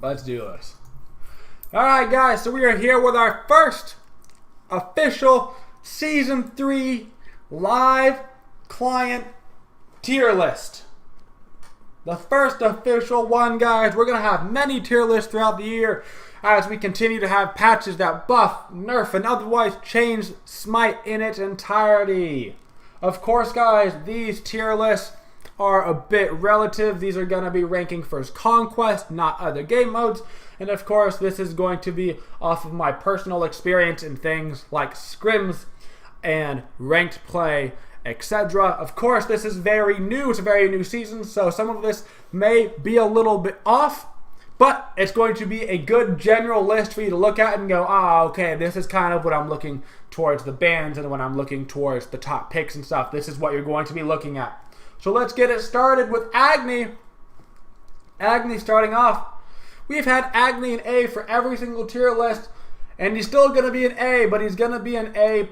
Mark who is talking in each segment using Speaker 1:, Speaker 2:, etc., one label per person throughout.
Speaker 1: Let's do this. Alright guys, so we are here with our first official Season 3 live client tier list. The first official one, guys. We're going to have many tier lists throughout the year as we continue to have patches that buff, nerf, and otherwise change SMITE in its entirety. Of course, guys, these tier lists are a bit relative. These are going to be ranking first conquest, not other game modes. And of course, this is going to be off of my personal experience in things like scrims and ranked play, etc. Of course, this is very new. It's a very new season, so some of this may be a little bit off, but it's going to be a good general list for you to look at and go, okay, this is kind of what I'm looking towards the bans, and when I'm looking towards the top picks and stuff, this is what you're going to be looking at. So let's get it started with Agni. Agni starting off. We've had Agni in A for every single tier list, and he's still going to be an A, but he's going to be an A+.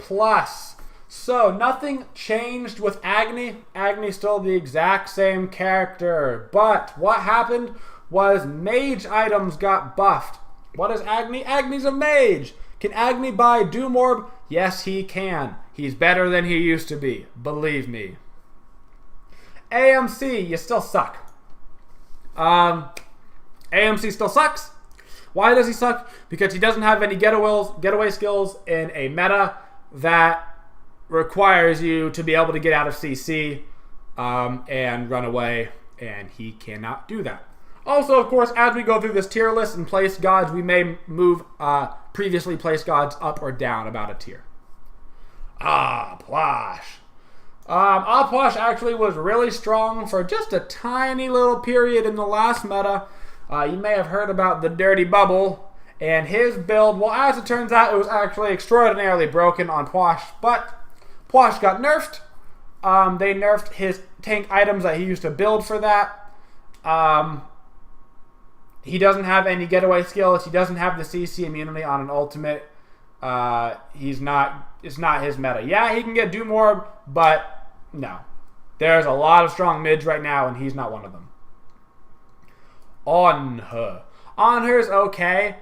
Speaker 1: So nothing changed with Agni. Agni's still the exact same character, but what happened was mage items got buffed. What is Agni? Agni's a mage. Can Agni buy Doom Orb? Yes, he can. He's better than he used to be. Believe me. AMC, you still suck. AMC still sucks. Why does he suck? Because he doesn't have any getaway skills in a meta that requires you to be able to get out of CC and run away, and he cannot do that. Also, of course, as we go through this tier list and place gods, we may move previously placed gods up or down about a tier. Plosh. Plosh actually was really strong for just a tiny little period in the last meta. You may have heard about the Dirty Bubble and his build. Well, as it turns out, it was actually extraordinarily broken on Plosh, but Plosh got nerfed. They nerfed his tank items that he used to build for that. He doesn't have any getaway skills. He doesn't have the CC immunity on an ultimate. It's not his meta. Yeah, he can get Doom Orb, but no. There's a lot of strong mids right now, and he's not one of them. Onher's okay.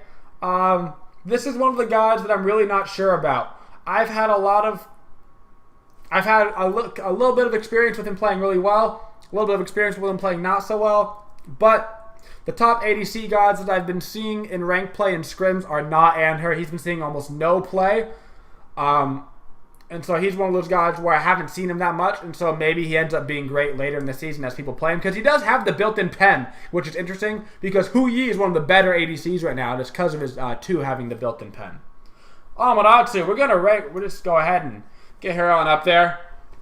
Speaker 1: This is one of the gods that I'm really not sure about. I've had a little bit of experience with him playing really well, a little bit of experience with him playing not so well, but the top ADC gods that I've been seeing in ranked play and scrims are not Anher. He's been seeing almost no play. And so he's one of those guys where I haven't seen him that much, and so maybe he ends up being great later in the season as people play him, because he does have the built-in pen, which is interesting, because Hu Yi is one of the better ADCs right now, and it's because of his 2 having the built-in pen. Amaterasu, we'll just go ahead and get her on up there.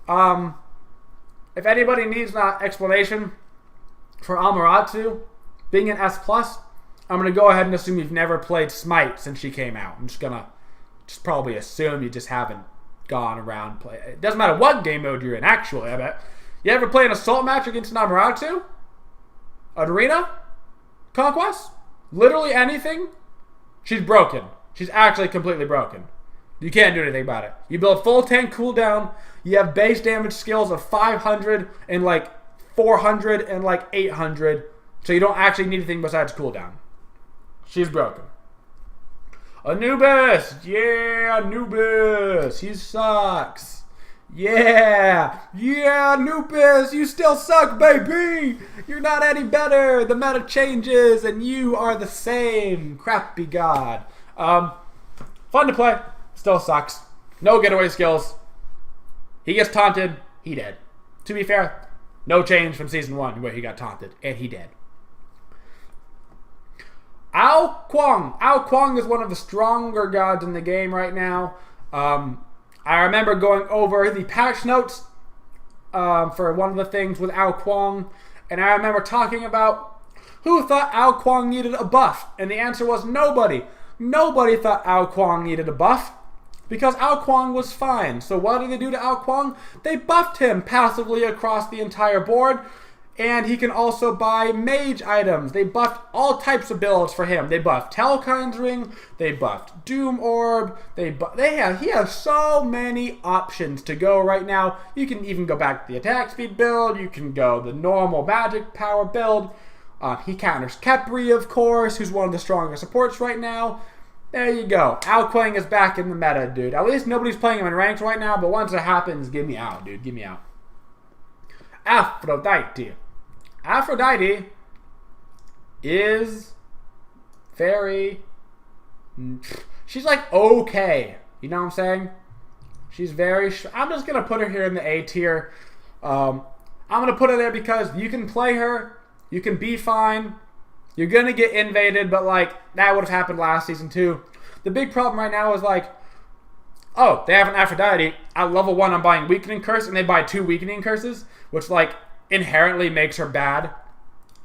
Speaker 1: If anybody needs an explanation for Amaterasu being an S+, I'm going to go ahead and assume you've never played SMITE since she came out. I'm just going to probably assume you just haven't gone around play. It doesn't matter what game mode you're in, actually, I bet. You ever play an assault match against an Amaterasu? An arena? Conquest? Literally anything? She's broken. She's actually completely broken. You can't do anything about it. You build full tank cooldown, you have base damage skills of 500 and like 400 and like 800, so you don't actually need anything besides cooldown. She's broken. Anubis! Yeah, Anubis! He sucks. Yeah! Yeah, Anubis! You still suck, baby! You're not any better! The meta changes and you are the same. Crappy god. Fun to play. Still sucks. No getaway skills. He gets taunted. He dead. To be fair, no change from Season 1 where he got taunted. And he dead. Ao Kuang. Ao Kuang is one of the stronger gods in the game right now. I remember going over the patch notes for one of the things with Ao Kuang, and I remember talking about who thought Ao Kuang needed a buff, and the answer was nobody. Nobody thought Ao Kuang needed a buff because Ao Kuang was fine. So what did they do to Ao Kuang? They buffed him passively across the entire board. And he can also buy mage items. They buffed all types of builds for him. They buffed Telkind's Ring. They buffed Doom Orb. He has so many options to go right now. You can even go back to the attack speed build. You can go the normal magic power build. He counters Kepri, of course, who's one of the strongest supports right now. There you go. Ao Kuang is back in the meta, dude. At least nobody's playing him in ranked right now, but once it happens, give me out, dude. Give me out. Aphrodite. Aphrodite is very... She's like okay. You know what I'm saying? She's very... I'm just going to put her here in the A tier. I'm going to put her there because you can play her. You can be fine. You're going to get invaded, but, like, that would have happened last season, too. The big problem right now is, like, oh, they have an Aphrodite. At level 1, I'm buying Weakening Curse, and they buy 2 Weakening Curses, which, like, inherently makes her bad.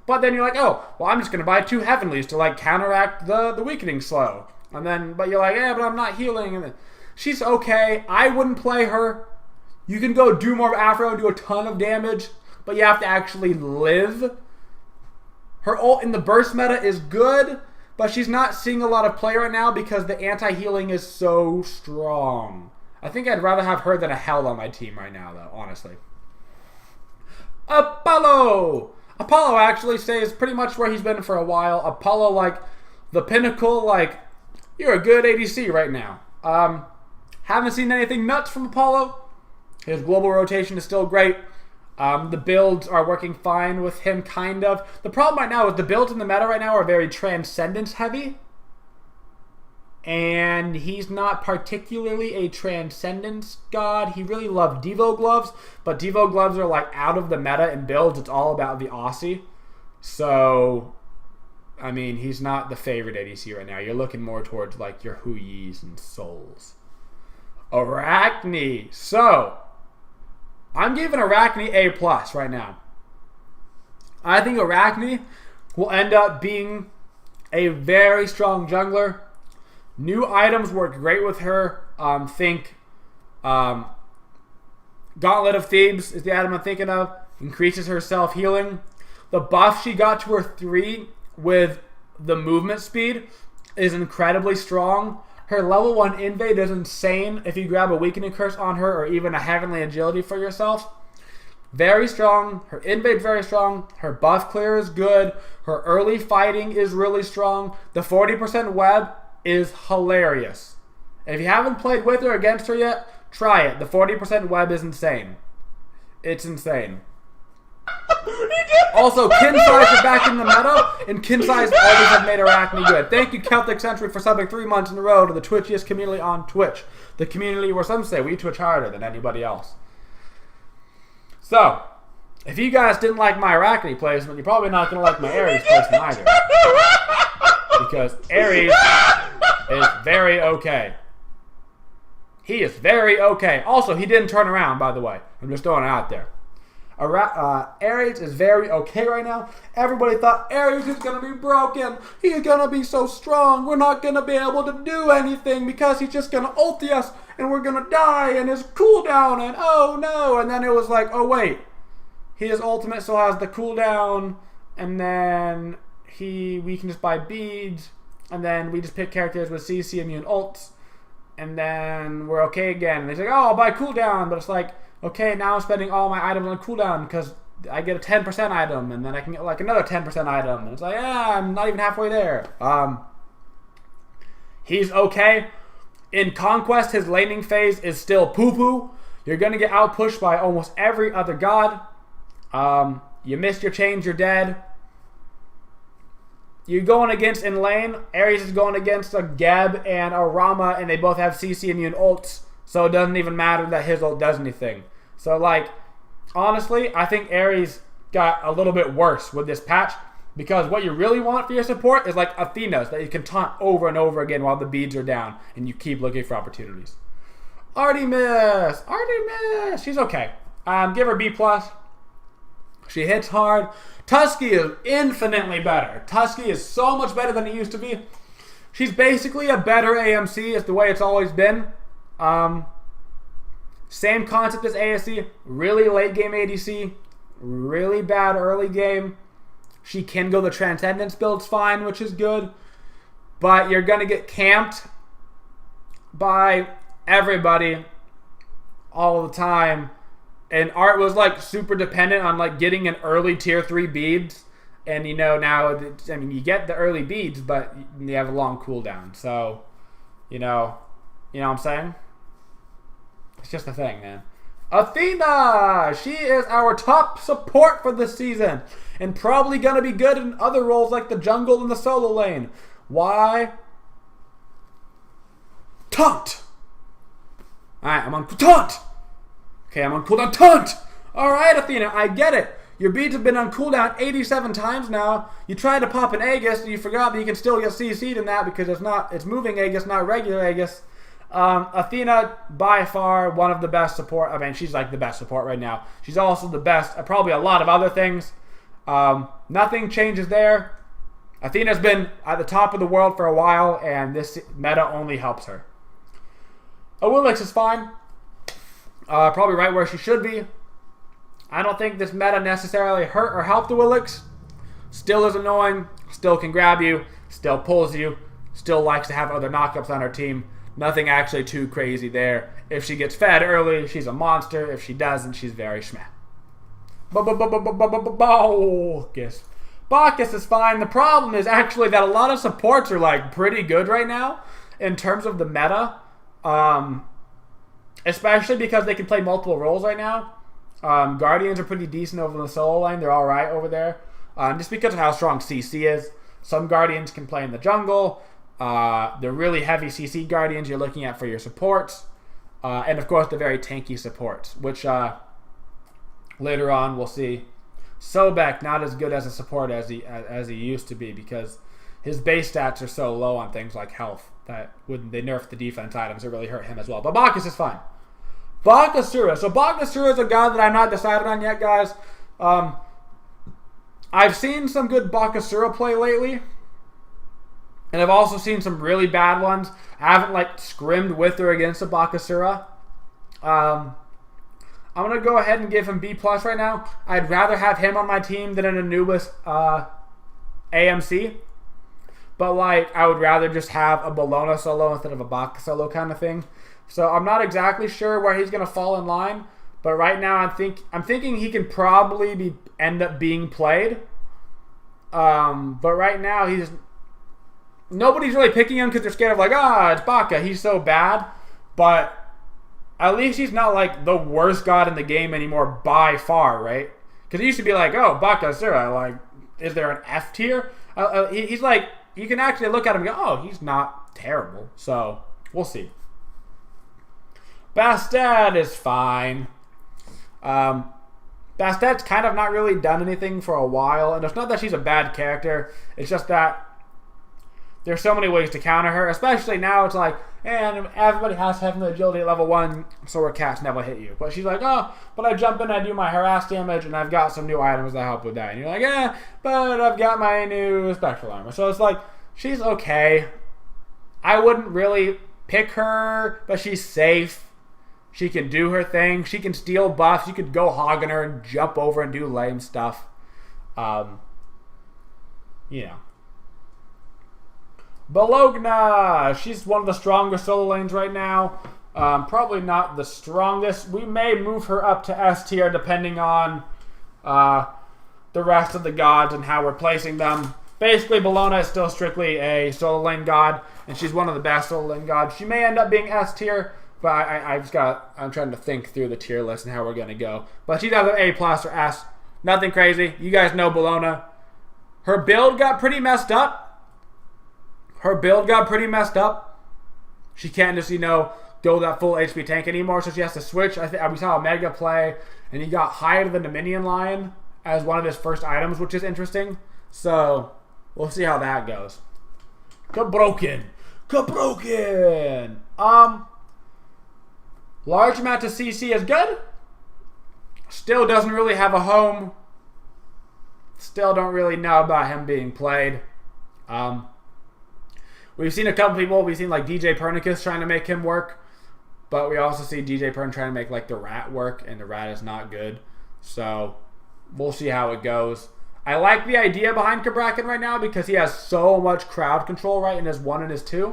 Speaker 1: But then you're like, oh, well, I'm just going to buy 2 Heavenlies to, like, counteract the Weakening Slow. And then, but you're like, yeah, but I'm not healing. And then, she's okay. I wouldn't play her. You can go do more of Aphro and do a ton of damage, but you have to actually live. Her ult in the burst meta is good, but she's not seeing a lot of play right now because the anti-healing is so strong. I think I'd rather have her than a Hell on my team right now, though, honestly. Apollo! Apollo actually stays pretty much where he's been for a while. Apollo, like, the pinnacle, like, you're a good ADC right now. Haven't seen anything nuts from Apollo. His global rotation is still great. The builds are working fine with him, kind of. The problem right now is the builds in the meta right now are very Transcendence heavy. And he's not particularly a Transcendence god. He really loved Devo Gloves, but Devo Gloves are like out of the meta in builds. It's all about the Aussie. So, I mean, he's not the favorite ADC right now. You're looking more towards like your Huyis and Souls. Arachne. So, I'm giving Arachne A+ right now. I think Arachne will end up being a very strong jungler. New items work great with her. Gauntlet of Thebes is the item I'm thinking of. Increases her self-healing. The buff she got to her 3 with the movement speed is incredibly strong. Her level 1 invade is insane if you grab a Weakening Curse on her or even a Heavenly Agility for yourself. Very strong. Her invade very strong. Her buff clear is good. Her early fighting is really strong. The 40% web is hilarious. If you haven't played with or against her yet, try it. The 40% web is insane. It's insane. Also, Kinsey's are back in the meta, and Kinsey's always have made Arachne good. Thank you, Celtic Century, for subbing 3 months in a row to the Twitchiest community on Twitch. The community where some say we Twitch harder than anybody else. So, if you guys didn't like my Arachne placement, you're probably not going to like my Ares placement either. Because Ares is very okay. He is very okay. Also, he didn't turn around, by the way. I'm just throwing it out there. Ares is very okay right now. Everybody thought Ares is going to be broken. He's going to be so strong. We're not going to be able to do anything because he's just going to ulti us and we're going to die and his cooldown and oh no. And then it was like, oh wait. His ultimate still has the cooldown and then we can just buy beads and then we just pick characters with CC immune ults and then we're okay again. And they say, oh, I'll buy cooldown. But it's like, okay, now I'm spending all my items on cooldown because I get a 10% item, and then I can get like another 10% item. And it's like, yeah, I'm not even halfway there. He's okay. In Conquest, his laning phase is still poo-poo. You're going to get out-pushed by almost every other god. You missed your chains, you're dead. You're going against in lane. Ares is going against a Geb and a Rama, and they both have CC immune ults. So it doesn't even matter that his ult does anything. So, like, honestly, I think Ares got a little bit worse with this patch. Because what you really want for your support is, like, Athena's that you can taunt over and over again while the beads are down. And you keep looking for opportunities. Artemis! Artemis! She's okay. Give her B+. She hits hard. Tusky is infinitely better. Tusky is so much better than it used to be. She's basically a better AMC. It's the way it's always been. Same concept as ASC, really late game ADC, really bad early game. She can go the Transcendence builds fine, which is good. But you're going to get camped by everybody all the time. And Art was like super dependent on like getting an early tier 3 beads. And, you know, now, I mean, you get the early beads, but you have a long cooldown. So, you know what I'm saying? It's just a thing, man. Athena! She is our top support for this season. And probably going to be good in other roles like the jungle and the solo lane. Why? Taunt! Alright, I'm on taunt! Okay, I'm on cooldown. Taunt! Alright, Athena, I get it. Your beads have been on cooldown 87 times now. You tried to pop an Aegis and you forgot that you can still get CC'd in that because it's moving Aegis, not regular Aegis. Athena, by far, one of the best support. I mean, she's like the best support right now. She's also the best at probably a lot of other things. Nothing changes there. Athena's been at the top of the world for a while, and this meta only helps her. Awilix is fine. Probably right where she should be. I don't think this meta necessarily hurt or helped Awilix. Still is annoying. Still can grab you. Still pulls you. Still likes to have other knockups on her team. Nothing actually too crazy there. If she gets fed early, she's a monster. If she doesn't, she's very schmeh. Bacchus. Bacchus is fine. The problem is actually that a lot of supports are like pretty good right now in terms of the meta. Especially because they can play multiple roles right now. Guardians are pretty decent over in the solo lane. They're alright over there. Just because of how strong CC is. Some Guardians can play in the jungle. The really heavy CC Guardians you're looking at for your supports. And of course the very tanky supports. Which later on we'll see. Sobek not as good as a support as he used to be. Because his base stats are so low on things like health. That when they nerf the defense items, it really hurt him as well. But Bacchus is fine. Bakasura. So Bakasura is a guy that I'm not decided on yet, guys. I've seen some good Bakasura play lately. And I've also seen some really bad ones. I haven't like scrimmed with or against a Bakasura. I'm going to go ahead and give him B+ right now. I'd rather have him on my team than an Anubis AMC. But like, I would rather just have a Bologna solo instead of a Baka solo kind of thing. So I'm not exactly sure where he's going to fall in line. But right now I'm thinking he can probably end up being played. But right now nobody's really picking him because they're scared of like, it's Baka, he's so bad. But at least he's not like the worst god in the game anymore by far, right? Because it used to be like, Bakasura, like, is there an F tier? He's like, you can actually look at him and go, he's not terrible. So we'll see. Bastet is fine. Bastet's kind of not really done anything for a while. And it's not that she's a bad character. It's just that there's so many ways to counter her. Especially now it's like, and everybody has to have an agility at level 1 so her cats never hit you. But she's like, but I jump in, I do my harass damage, and I've got some new items that help with that. And you're like, but I've got my new special armor. So it's like, she's okay. I wouldn't really pick her, but she's safe. She can do her thing. She can steal buffs. You could go hogging her and jump over and do lame stuff. Bologna. She's one of the stronger solo lanes right now. Probably not the strongest. We may move her up to S tier depending on the rest of the gods and how we're placing them. Basically, Bologna is still strictly a solo lane god, and she's one of the best solo lane gods. She may end up being S tier. But I'm trying to think through the tier list and how we're going to go. But she's either A+ or S. Nothing crazy. You guys know Bologna. Her build got pretty messed up. She can't just, go that full HP tank anymore. So she has to switch. We saw a Mega play. And he got higher than the Minion Lion as one of his first items, which is interesting. So we'll see how that goes. Kabroken. Large amount of CC is good. Still doesn't really have a home. Still don't really know about him being played. We've seen a couple people. We've seen like DJ Pernicus trying to make him work. But we also see DJ Pern trying to make like the Rat work. And the Rat is not good. So we'll see how it goes. I like the idea behind Kabrakan right now because he has so much crowd control right in his 1 and his 2.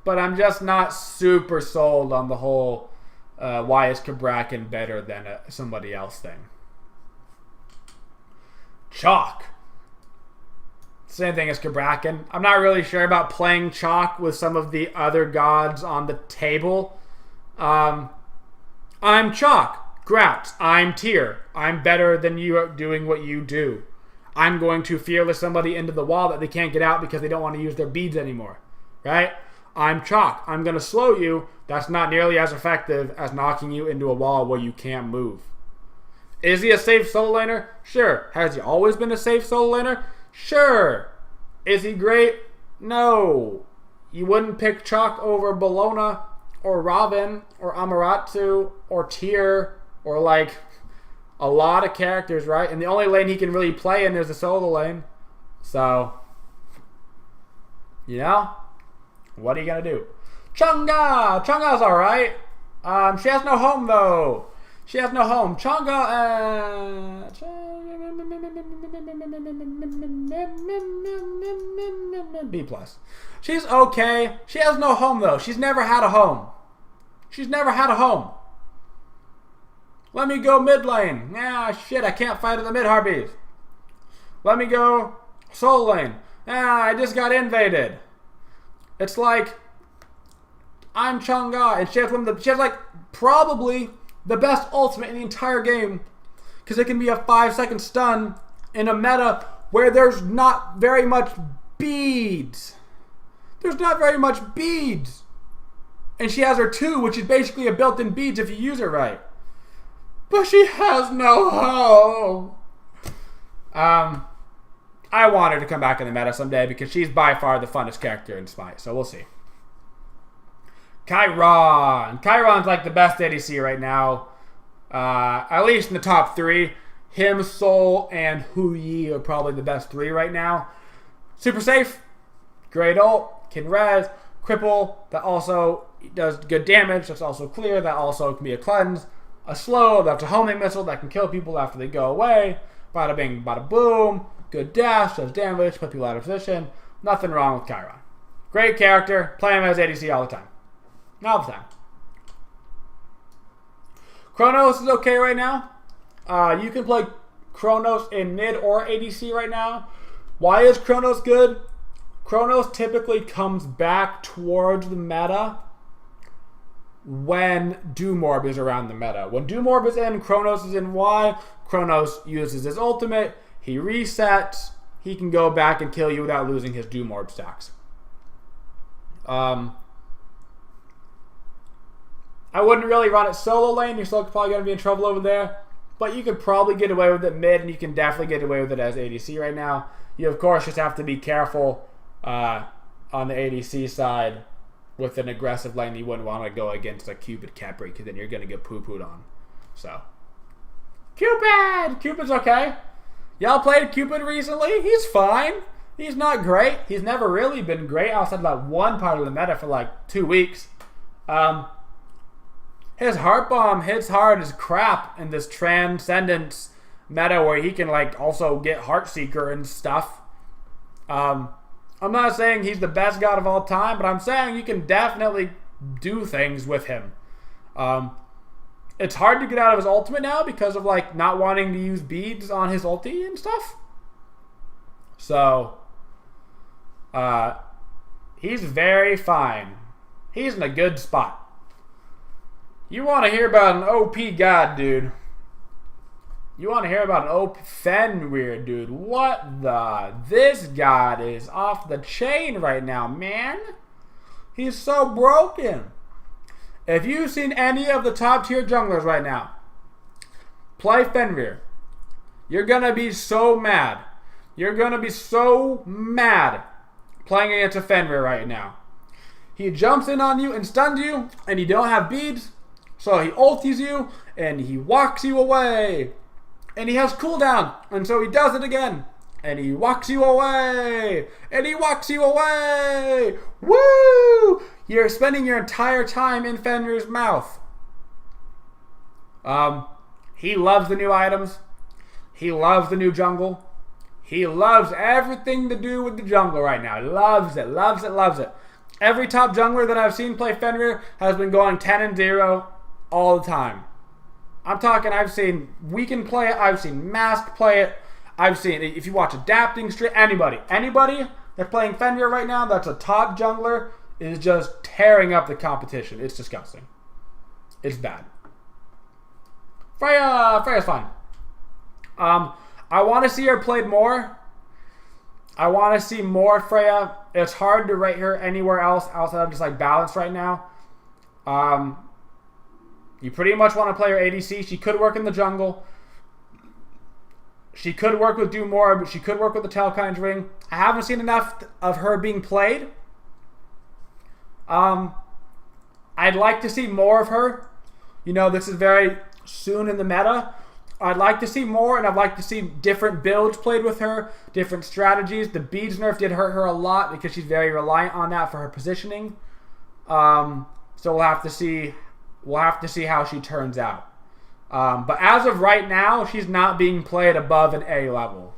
Speaker 1: But I'm just not super sold on the whole why is Kabrakan better than somebody else thing. Chalk. Same thing as Kabrakan. I'm not really sure about playing chalk with some of the other gods on the table. I'm chalk. Grouts. I'm tier. I'm better than you at doing what you do. I'm going to fearless somebody into the wall that they can't get out because they don't want to use their beads anymore. Right? I'm chalk. I'm going to slow you. That's not nearly as effective as knocking you into a wall where you can't move. Is he a safe solo laner? Sure. Has he always been a safe solo laner? Sure. Is he great? No. You wouldn't pick chalk over Bologna or Robin or Amaratu or Tyr or like a lot of characters, right? And the only lane he can really play in is the solo lane. So, you know, what are you going to do? Chang'e! Chang'e's alright. She has no home though. She has no home. Chang'e, B+. She's okay. She has no home though. She's never had a home. She's never had a home. Let me go mid lane. Ah, shit, I can't fight at the mid harpies. Let me go solo lane. Ah, I just got invaded. It's like, I'm Chang'e, and she has like probably the best ultimate in the entire game, because it can be a 5-second stun in a meta where there's not very much beads. There's not very much beads. And she has her 2, which is basically a built-in beads if you use it right. But she has no home. I want her to come back in the meta someday because she's by far the funnest character in SMITE, so we'll see. Chiron. Chiron's like the best ADC right now. At least in the top 3. Him, Sol, and Hu Yi are probably the best 3 right now. Super safe. Great ult. Can res. Cripple. That also does good damage. That's also clear. That also can be a cleanse. A slow. That's a homing missile that can kill people after they go away. Bada bing, bada boom. Good dash. Does damage. Put people out of position. Nothing wrong with Chiron. Great character. Play him as ADC all the time. All the time. Chronos is okay right now. You can play Chronos in mid or ADC right now. Why is Chronos good? Chronos typically comes back towards the meta when Doomorb is around the meta. When Doomorb is in, Chronos is in Y. Chronos uses his ultimate. He resets. He can go back and kill you without losing his Doomorb stacks. I wouldn't really run it solo lane. You're still probably going to be in trouble over there. But you could probably get away with it mid, and you can definitely get away with it as ADC right now. You, of course, just have to be careful on the ADC side with an aggressive lane. You wouldn't want to go against a Cupid Capri, because then you're going to get poo-pooed on. So, Cupid! Cupid's okay. Y'all played Cupid recently? He's fine. He's not great. He's never really been great outside of that one part of the meta for like 2 weeks. His heart bomb hits hard as crap in this Transcendence meta where he can like also get Heartseeker and stuff. I'm not saying he's the best god of all time, but I'm saying you can definitely do things with him. It's hard to get out of his ultimate now because of like not wanting to use beads on his ulti and stuff. So, he's very fine. He's in a good spot. You want to hear about an OP god, dude. You want to hear about an OP Fenrir, dude. What the? This god is off the chain right now, man. He's so broken. If you've seen any of the top tier junglers right now play Fenrir, you're going to be so mad. You're going to be so mad playing against a Fenrir right now. He jumps in on you and stuns you, and you don't have beads. So he ultis you, and he walks you away. And he has cooldown, and so he does it again. And he walks you away. And he walks you away. Woo! You're spending your entire time in Fenrir's mouth. He loves the new items. He loves the new jungle. He loves everything to do with the jungle right now. He loves it, loves it, loves it. Every top jungler that I've seen play Fenrir has been going 10-0 all the time. I'm talking, I've seen Weekend play it. I've seen Mask play it. I've seen, if you watch Adapting Stream, anybody that's playing Fenrir right now, that's a top jungler, is just tearing up the competition. It's disgusting. It's bad. Freya's fine. I want to see her played more. I want to see more Freya. It's hard to rate her anywhere else outside of just like balance right now. You pretty much want to play her ADC. She could work in the jungle. She could work with Do More, but she could work with the Telkine's Ring. I haven't seen enough of her being played. I'd like to see more of her. You know, this is very soon in the meta. I'd like to see more, and I'd like to see different builds played with her, different strategies. The beads nerf did hurt her a lot because she's very reliant on that for her positioning. So we'll have to see. We'll have to see how she turns out. But as of right now, she's not being played above an A level.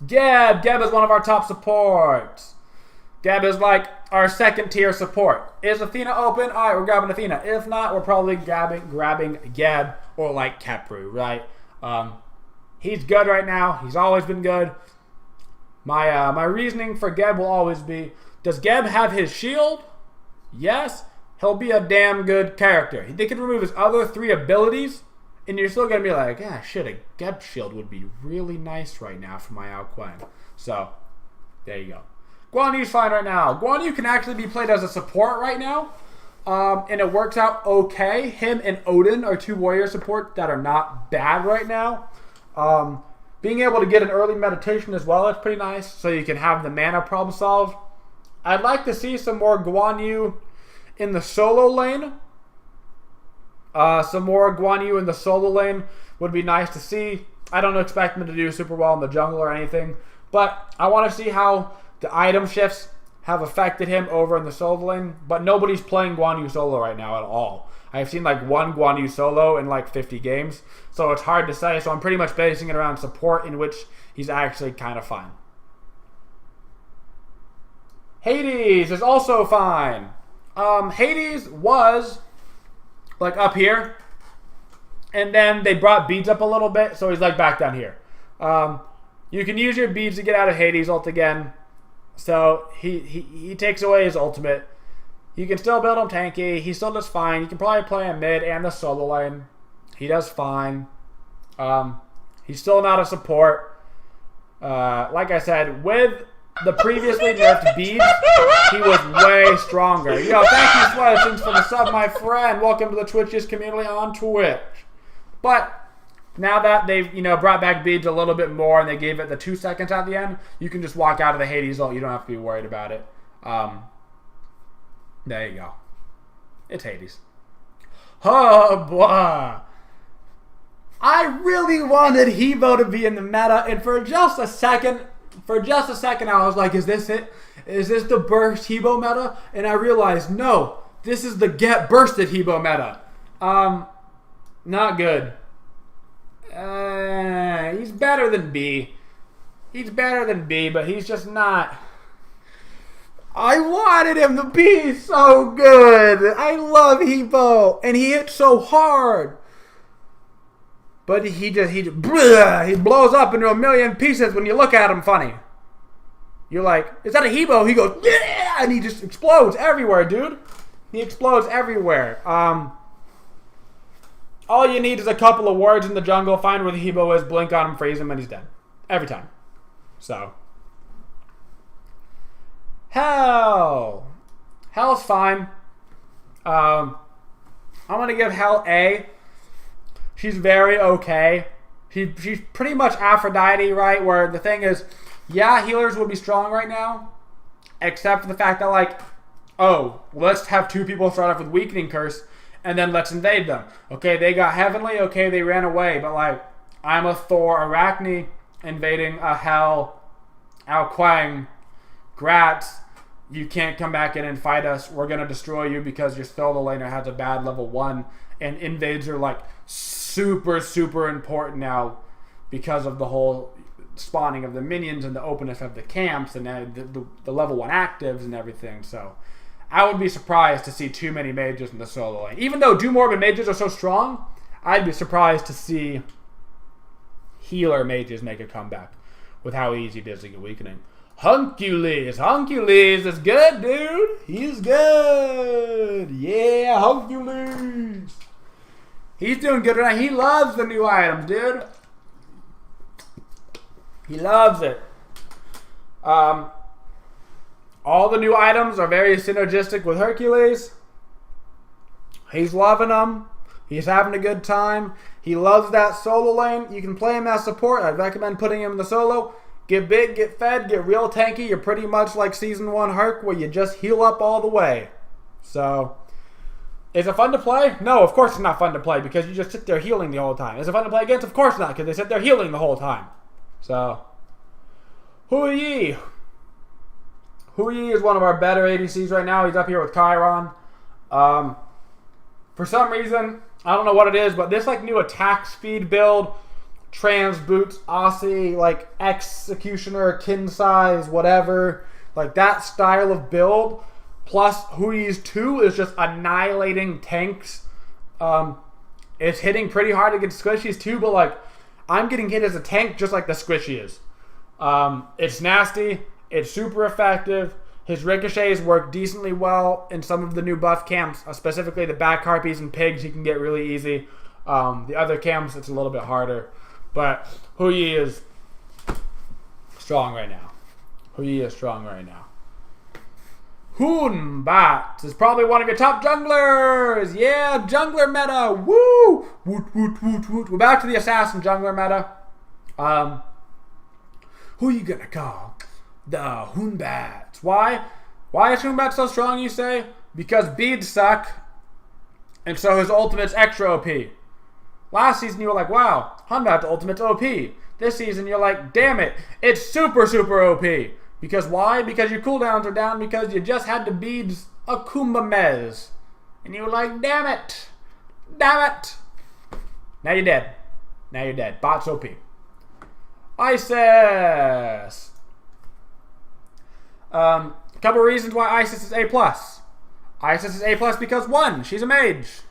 Speaker 1: Geb is one of our top supports. Geb is like our second tier support. Is Athena open? All right, we're grabbing Athena. If not, we're probably grabbing Geb or like Kepru, right? He's good right now. He's always been good. My reasoning for Geb will always be, does Geb have his shield? Yes. He'll be a damn good character. They can remove his other 3 abilities, and you're still going to be like, yeah, shit, a Geb shield would be really nice right now for my Ao Quan. So, there you go. Guan Yu's fine right now. Guan Yu can actually be played as a support right now, and it works out okay. Him and Odin are 2 warrior supports that are not bad right now. Being able to get an early meditation as well is pretty nice, so you can have the mana problem solved. I'd like to see some more Guan Yu in the solo lane. Some more Guan Yu in the solo lane would be nice to see. I don't expect him to do super well in the jungle or anything, but I want to see how the item shifts have affected him over in the solo lane. But nobody's playing Guan Yu solo right now at all. I've seen like 1 Guan Yu solo in like 50 games, so it's hard to say. So I'm pretty much basing it around support, in which he's actually kind of fine. Hades is also fine. Hades was like up here, and then they brought beads up a little bit, so he's like back down here. You can use your beads to get out of Hades ult again, so he takes away his ultimate. You can still build him tanky. He still does fine. You can probably play him mid and the solo lane. He does fine. He's still not a support. Like I said, with the previously nerfed beads, he was way stronger. Yo, thank you, Sweatings, for the sub, my friend. Welcome to the Twitches community on Twitch. But now that they've, brought back beads a little bit more, and they gave it the 2 seconds at the end, you can just walk out of the Hades ult. You don't have to be worried about it. There you go. It's Hades. Oh boy. I really wanted Hebo to be in the meta, and for just a second, I was like, is this it? Is this the burst Hebo meta? And I realized, no, this is the get bursted Hebo meta. Not good. He's better than B. He's better than B, but he's just not. I wanted him to be so good. I love Hebo, and he hits so hard. But he blows up into a million pieces when you look at him funny. You're like, is that a Hebo? He goes, yeah, and he just explodes everywhere, dude. He explodes everywhere. All you need is a couple of words in the jungle, find where the Hebo is, blink on him, freeze him, and he's dead. Every time. So. Hell's fine. I'm going to give Hell A. She's very okay. She's pretty much Aphrodite, right? Where the thing is, yeah, healers would be strong right now. Except for the fact that, like, oh, let's have 2 people start off with Weakening Curse, and then let's invade them. Okay, they got Heavenly. Okay, they ran away. But, like, I'm a Thor Arachne invading a Hell Ao Quang Gratz. You can't come back in and fight us. We're going to destroy you because your Thor the laner has a bad level 1. And invades are, like, super, super important now because of the whole spawning of the minions and the openness of the camps and the level 1 actives and everything. So I would be surprised to see too many mages in the solo lane. Even though Doomorb and mages are so strong, I'd be surprised to see healer mages make a comeback with how easy it is to get weakening. Huncules is good, dude. He's good. Yeah, Huncules. He's doing good right now. He loves the new items, dude. He loves it. All the new items are very synergistic with Hercules. He's loving them. He's having a good time. He loves that solo lane. You can play him as support. I'd recommend putting him in the solo. Get big, get fed, get real tanky. You're pretty much like Season 1 Herc where you just heal up all the way. So, is it fun to play? No, of course it's not fun to play because you just sit there healing the whole time. Is it fun to play against? Of course not because they sit there healing the whole time. So, Hu Yi. Hu Yi is one of our better ADCs right now. He's up here with Chiron. For some reason, I don't know what it is, but this like new attack speed build, trans boots, Aussie, like executioner, kin size, whatever, like that style of build, plus Hu Yi's 2 is just annihilating tanks. It's hitting pretty hard against squishies too, but like I'm getting hit as a tank just like the squishy is. It's nasty. It's super effective. His ricochets work decently well in some of the new buff camps, specifically the back harpies and pigs he can get really easy. The other camps, it's a little bit harder. But Hu Yi is strong right now. Hu Yi is strong right now. Hoonbat is probably one of your top junglers. Yeah, jungler meta. Woo! Woot, woot, woot, woot. We're back to the assassin jungler meta. Who you gonna call? The Hoonbats. Why? Why is Hoonbat so strong, you say? Because beads suck, and so his ultimate's extra OP. Last season you were like, wow, Hoonbat's ultimate's OP. This season you're like, damn it, it's super, super OP. Because why? Because your cooldowns are down because you just had to beads Akuma Mez. And you were like, damn it. Damn it. Now you're dead. Now you're dead. Bot's OP. Isis. Couple of reasons why Isis is A+. Isis is A+ because 1, she's a mage.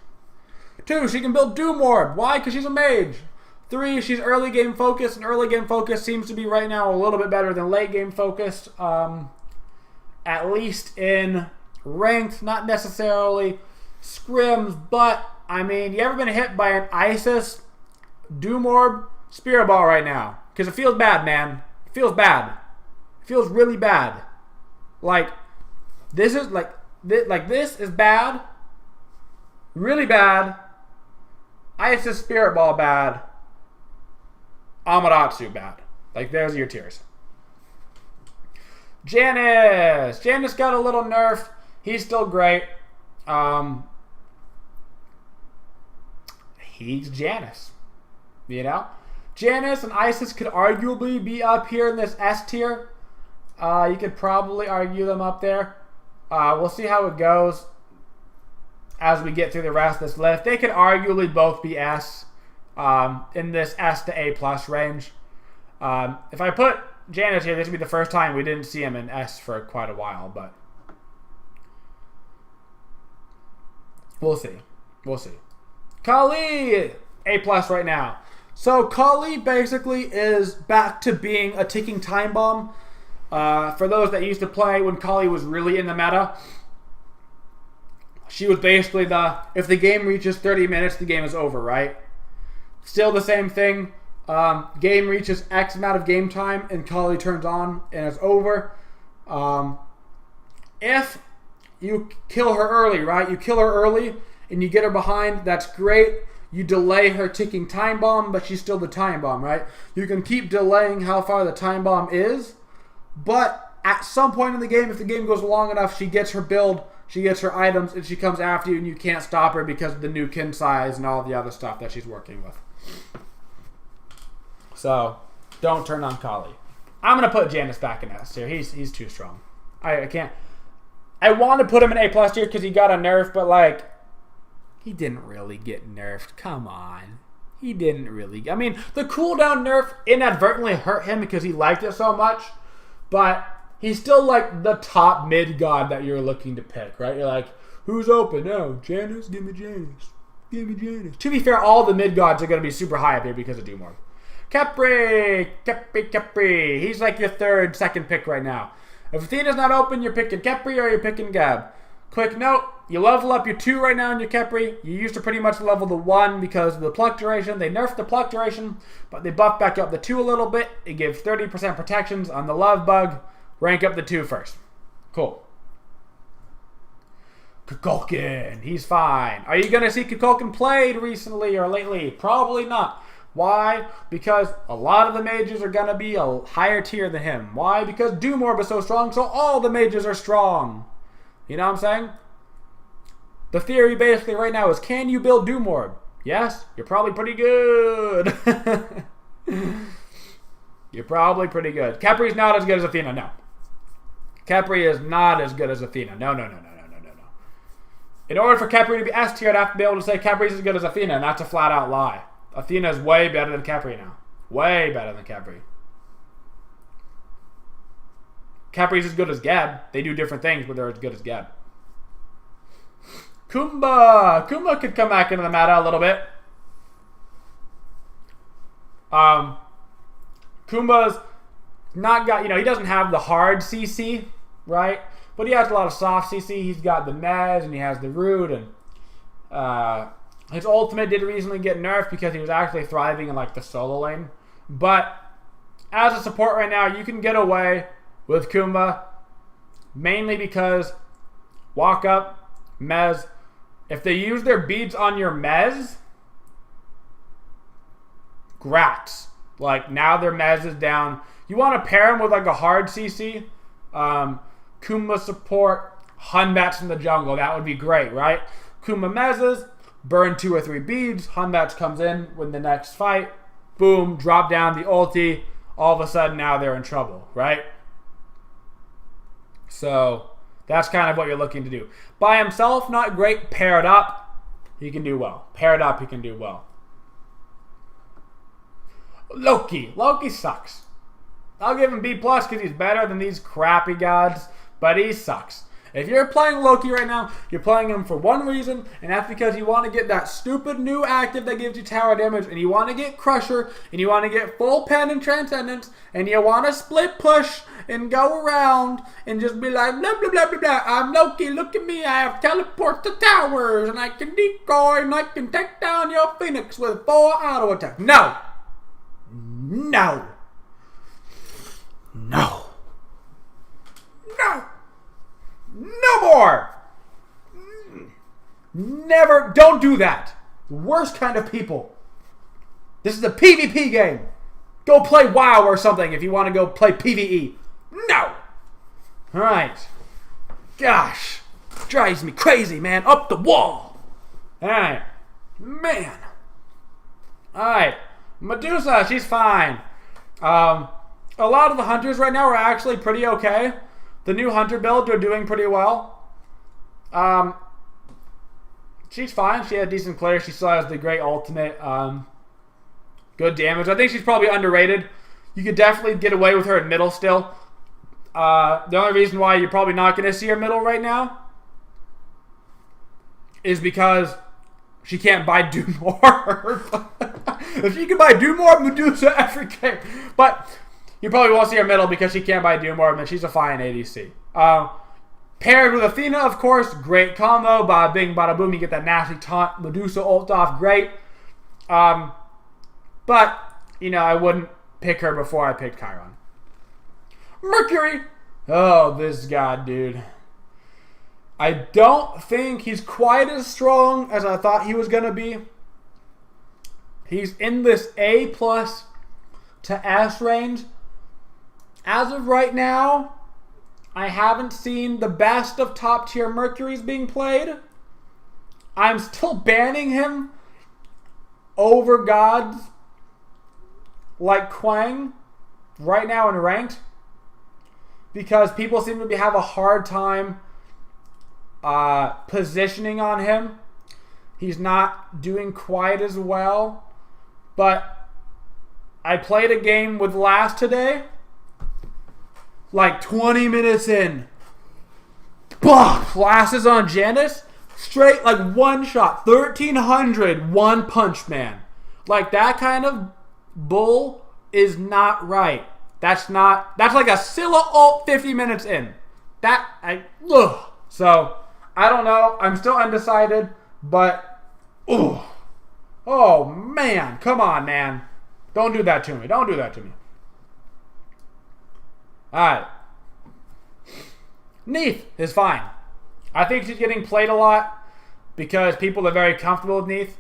Speaker 1: 2, she can build Doom Orb. Why? Because she's a mage. 3, she's early game focused, and early game focus seems to be right now a little bit better than late game focused. At least in ranked, not necessarily scrims, but I mean, you ever been hit by an Isis Doom Orb Spirit Ball right now? Because it feels bad, man. It feels bad. It feels really bad. Like, this is this is bad. Really bad. Isis Spirit Ball bad. Amaterasu bad. Like, there's your tiers. Janus. Janus got a little nerf. He's still great. He's Janus. You know? Janus and Isis could arguably be up here in this S tier. You could probably argue them up there. We'll see how it goes as we get through the rest of this list. They could arguably both be S in this S to A+ range. If I put Janus here, this would be the first time we didn't see him in S for quite a while, but we'll see. We'll see. Kali, A+ right now. So Kali basically is back to being a ticking time bomb. For those that used to play when Kali was really in the meta, she was basically if the game reaches 30 minutes, the game is over, right? Still the same thing. Game reaches X amount of game time and Kali turns on and it's over. If you kill her early, right? You kill her early and you get her behind, that's great. You delay her ticking time bomb, but she's still the time bomb, right? You can keep delaying how far the time bomb is, but at some point in the game, if the game goes long enough, she gets her build, she gets her items, and she comes after you, and you can't stop her because of the new kin size and all the other stuff that she's working with. So, don't turn on Kali. I'm going to put Janus back in S tier. He's too strong. I can't. I want to put him in A+ tier because he got a nerf, but like, he didn't really get nerfed. Come on. He didn't really. I mean, the cooldown nerf inadvertently hurt him because he liked it so much, but he's still like the top mid god that you're looking to pick, right? You're like, who's open? No, Janus? Give me Janus. Give me Janus. To be fair, all the mid gods are going to be super high up here because of Doom Orb. Capri. He's like your third, second pick right now. If Athena's not open, you're picking Capri or you're picking Gab. Quick note, you level up your 2 right now in your Capri. You used to pretty much level the 1 because of the pluck duration. They nerfed the pluck duration, but they buffed back up the 2 a little bit. It gives 30% protections on the love bug. Rank up the 2 first. Cool. Kukulkan, he's fine. Are you going to see Kukulkan played recently or lately? Probably not. Why? Because a lot of the mages are going to be a higher tier than him. Why? Because Doom Orb is so strong, so all the mages are strong. You know what I'm saying? The theory basically right now is, can you build Doom Orb? Yes, you're probably pretty good. You're probably pretty good. Capri's not as good as Athena, no. Capri is not as good as Athena. No. In order for Capri to be S tier, I'd have to be able to say Capri's as good as Athena, and that's a flat out lie. Athena is way better than Capri now. Way better than Capri. Capri's as good as Gab. They do different things, but they're as good as Gab. Kumba. Kumba could come back into the meta a little bit. Kumba's not got, he doesn't have the hard CC, right? But he has a lot of soft CC. He's got the Mez and he has the Root, and his ultimate did recently get nerfed because he was actually thriving in like the solo lane. But as a support right now, you can get away with Kumba mainly because walk up, Mez. If they use their beads on your Mez, grats. Like now their Mez is down. You want to pair him with like a hard CC. Kumba support, Hunbats in the jungle. That would be great, right? Kumba Mezes, burn 2 or 3 beads. Hunbats comes in with the next fight. Boom, drop down the ulti. All of a sudden now they're in trouble, right? So that's kind of what you're looking to do. By himself, not great. Paired up, he can do well. Paired up, he can do well. Loki sucks. I'll give him B+ because he's better than these crappy gods, but he sucks. If you're playing Loki right now, you're playing him for one reason, and that's because you want to get that stupid new active that gives you tower damage, and you want to get Crusher, and you want to get full pen and Transcendence, and you want to split push and go around and just be like, blah, blah, blah, blah, blah. I'm Loki, look at me, I have teleport to towers, and I can decoy, and I can take down your Phoenix with 4 auto attack. No. No. No. No. No more. Never. Don't do that. The worst kind of people. This is a PvP game. Go play WoW or something if you want to go play PvE. No. All right. Gosh. Drives me crazy, man. Up the wall. All right. Man. All right. Medusa, she's fine. A lot of the hunters right now are actually pretty okay. The new hunter builds are doing pretty well. She's fine. She had decent clear. She still has the great ultimate. Good damage. I think she's probably underrated. You could definitely get away with her in middle still. The only reason why you're probably not going to see her middle right now is because she can't buy Doom Orb. If she can buy Doom Orb, Medusa every game. But you probably won't see her middle because she can't buy Doom Orb, and she's a fine ADC. Paired with Athena, of course, great combo. Bada bing, bada boom. You get that nasty taunt. Medusa ult off, great. But, I wouldn't pick her before I picked Chiron. Mercury. Oh, this god, dude. I don't think he's quite as strong as I thought he was going to be. He's in this A+ to S range. As of right now, I haven't seen the best of top tier Mercuries being played. I'm still banning him over gods like Quang right now in ranked because people seem to have a hard time positioning on him. He's not doing quite as well. But I played a game with Last today. Like 20 minutes in. Last is on Janice. Straight like one shot. 1300 one punch man. Like that kind of bull is not right. That's like a Scylla ult 50 minutes in. So, I don't know. I'm still undecided, but, oh, man. Come on, man. Don't do that to me. Don't do that to me. Alright. Neith is fine. I think she's getting played a lot because people are very comfortable with Neith.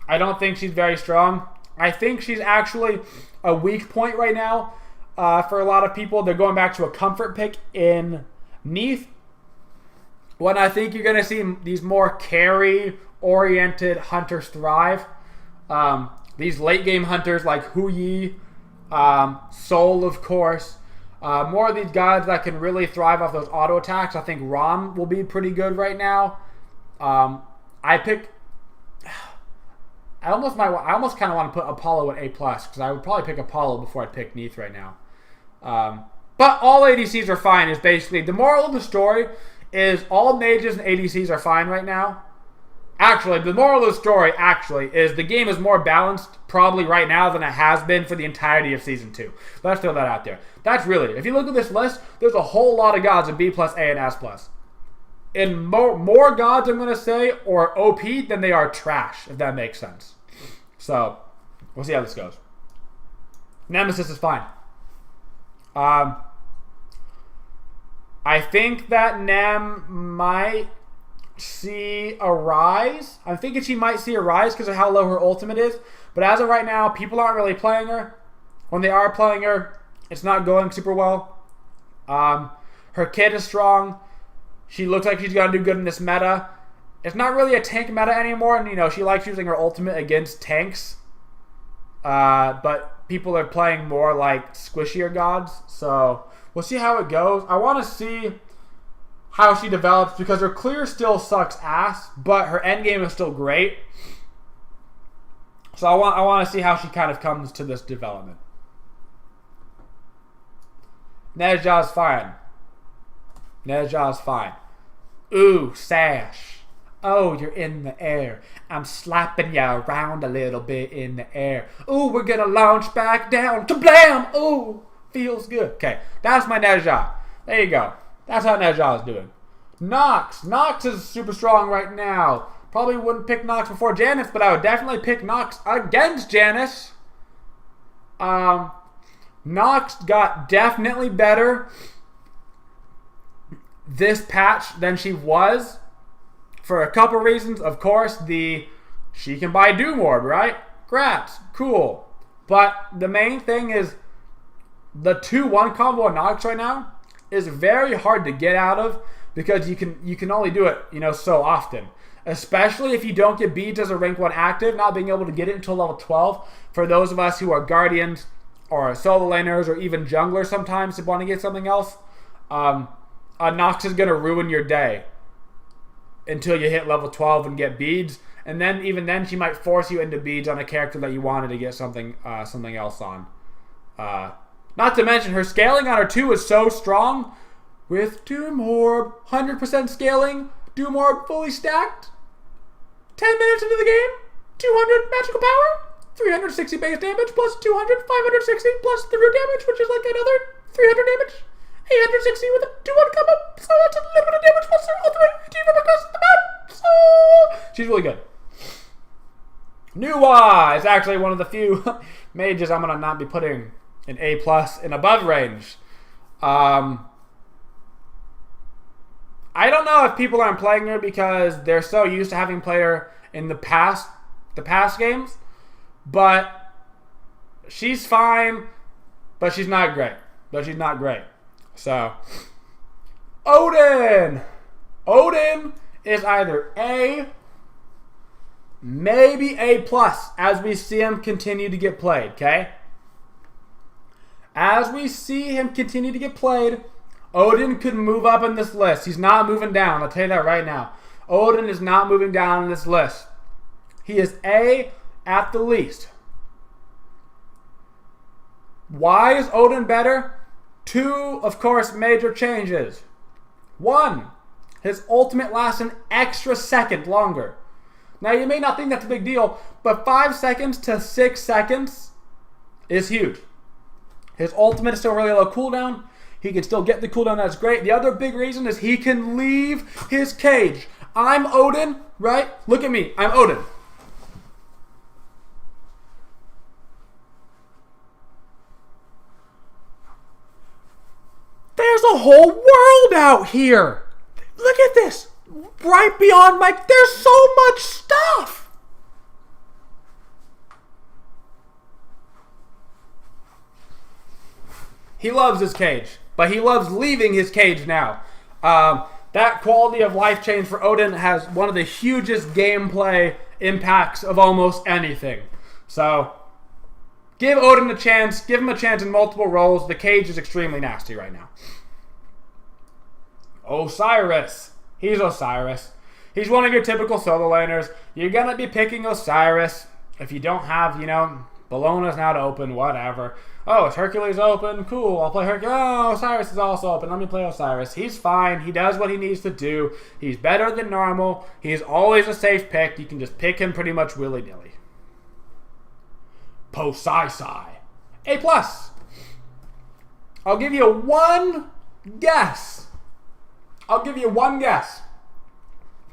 Speaker 1: I don't think she's very strong. I think she's actually a weak point right now for a lot of people. They're going back to a comfort pick in Neith, when I think you're going to see these more carry-oriented hunters thrive. These late-game hunters like Hu Yi, Soul, of course. More of these guys that can really thrive off those auto attacks. I think Rom will be pretty good right now. I almost kind of want to put Apollo at A+, because I would probably pick Apollo before I pick Neith right now. But all ADCs are fine is basically, the moral of the story is all mages and ADCs are fine right now. Actually, the moral of the story is the game is more balanced probably right now than it has been for the entirety of Season 2. Let's throw that out there. That's really, if you look at this list, there's a whole lot of gods in B+, A, and S+. And more gods, I'm going to say, are OP than they are trash, if that makes sense. So, we'll see how this goes. Nemesis is fine. I think that Nem might see a rise. I'm thinking she might see a rise because of how low her ultimate is. But as of right now, people aren't really playing her. When they are playing her, it's not going super well. Her kit is strong. She looks like she's going to do good in this meta. It's not really a tank meta anymore. And, you know, she likes using her ultimate against tanks. But people are playing more like squishier gods. So, we'll see how it goes. I want to see how she develops because her clear still sucks ass, but her endgame is still great. So I want to see how she kind of comes to this development. Nezha's fine. Nezha's fine. Ooh, Sash. Oh, you're in the air. I'm slapping you around a little bit in the air. Ooh, we're gonna launch back down. Kablam! Ooh, feels good. Okay, that's my Nezha. There you go. That's how Nezha is doing. Nox. Nox is super strong right now. Probably wouldn't pick Nox before Janice, but I would definitely pick Nox against Janice. Nox got definitely better this patch than she was for a couple reasons. Of course, she can buy Doom Orb, right? Grats. Cool. But the main thing is the 2-1 combo on Nox right now is very hard to get out of because you can only do it, you know, so often. Especially if you don't get beads as a rank 1 active, not being able to get it until level 12. For those of us who are guardians or solo laners or even junglers sometimes that want to get something else, a Nox is going to ruin your day until you hit level 12 and get beads. And then even then she might force you into beads on a character that you wanted to get something else on. Not to mention her scaling on her 2 is so strong. With Doom Orb, 100% scaling, Doom Orb fully stacked. 10 minutes into the game, 200 magical power, 360 base damage plus 200, 560 plus the root damage, which is like another 300 damage. 860 with a 2-1 combo, so that's a little bit of damage plus her ultimate team across the map. So she's really good. Nuwa is actually one of the few mages I'm gonna not be putting in A+ and above range. I don't know if people aren't playing her because they're so used to having played her in the past games, but she's fine, but she's not great. So, Odin is either A, maybe A+, as we see him continue to get played, okay? As we see him continue to get played, Odin could move up in this list. He's not moving down. I'll tell you that right now. Odin is not moving down in this list. He is A at the least. Why is Odin better? 2, of course, major changes. 1, his ultimate lasts an extra second longer. Now, you may not think that's a big deal, but 5 seconds to 6 seconds is huge. His ultimate is still really low cooldown. He can still get the cooldown. That's great. The other big reason is he can leave his cage. I'm Odin, right? Look at me. I'm Odin. There's a whole world out here. Look at this. Right beyond my... There's so much stuff. He loves his cage, but he loves leaving his cage now. That quality of life change for Odin has one of the hugest gameplay impacts of almost anything. So, give Odin a chance. Give him a chance in multiple roles. The cage is extremely nasty right now. Osiris. He's Osiris. He's one of your typical solo laners. You're going to be picking Osiris. If you don't have, Bellona's not open, whatever. Oh, is Hercules open? Cool, I'll play Hercules. Oh, Osiris is also open. Let me play Osiris. He's fine. He does what he needs to do. He's better than normal. He's always a safe pick. You can just pick him pretty much willy-nilly. Posai. A+. I'll give you one guess.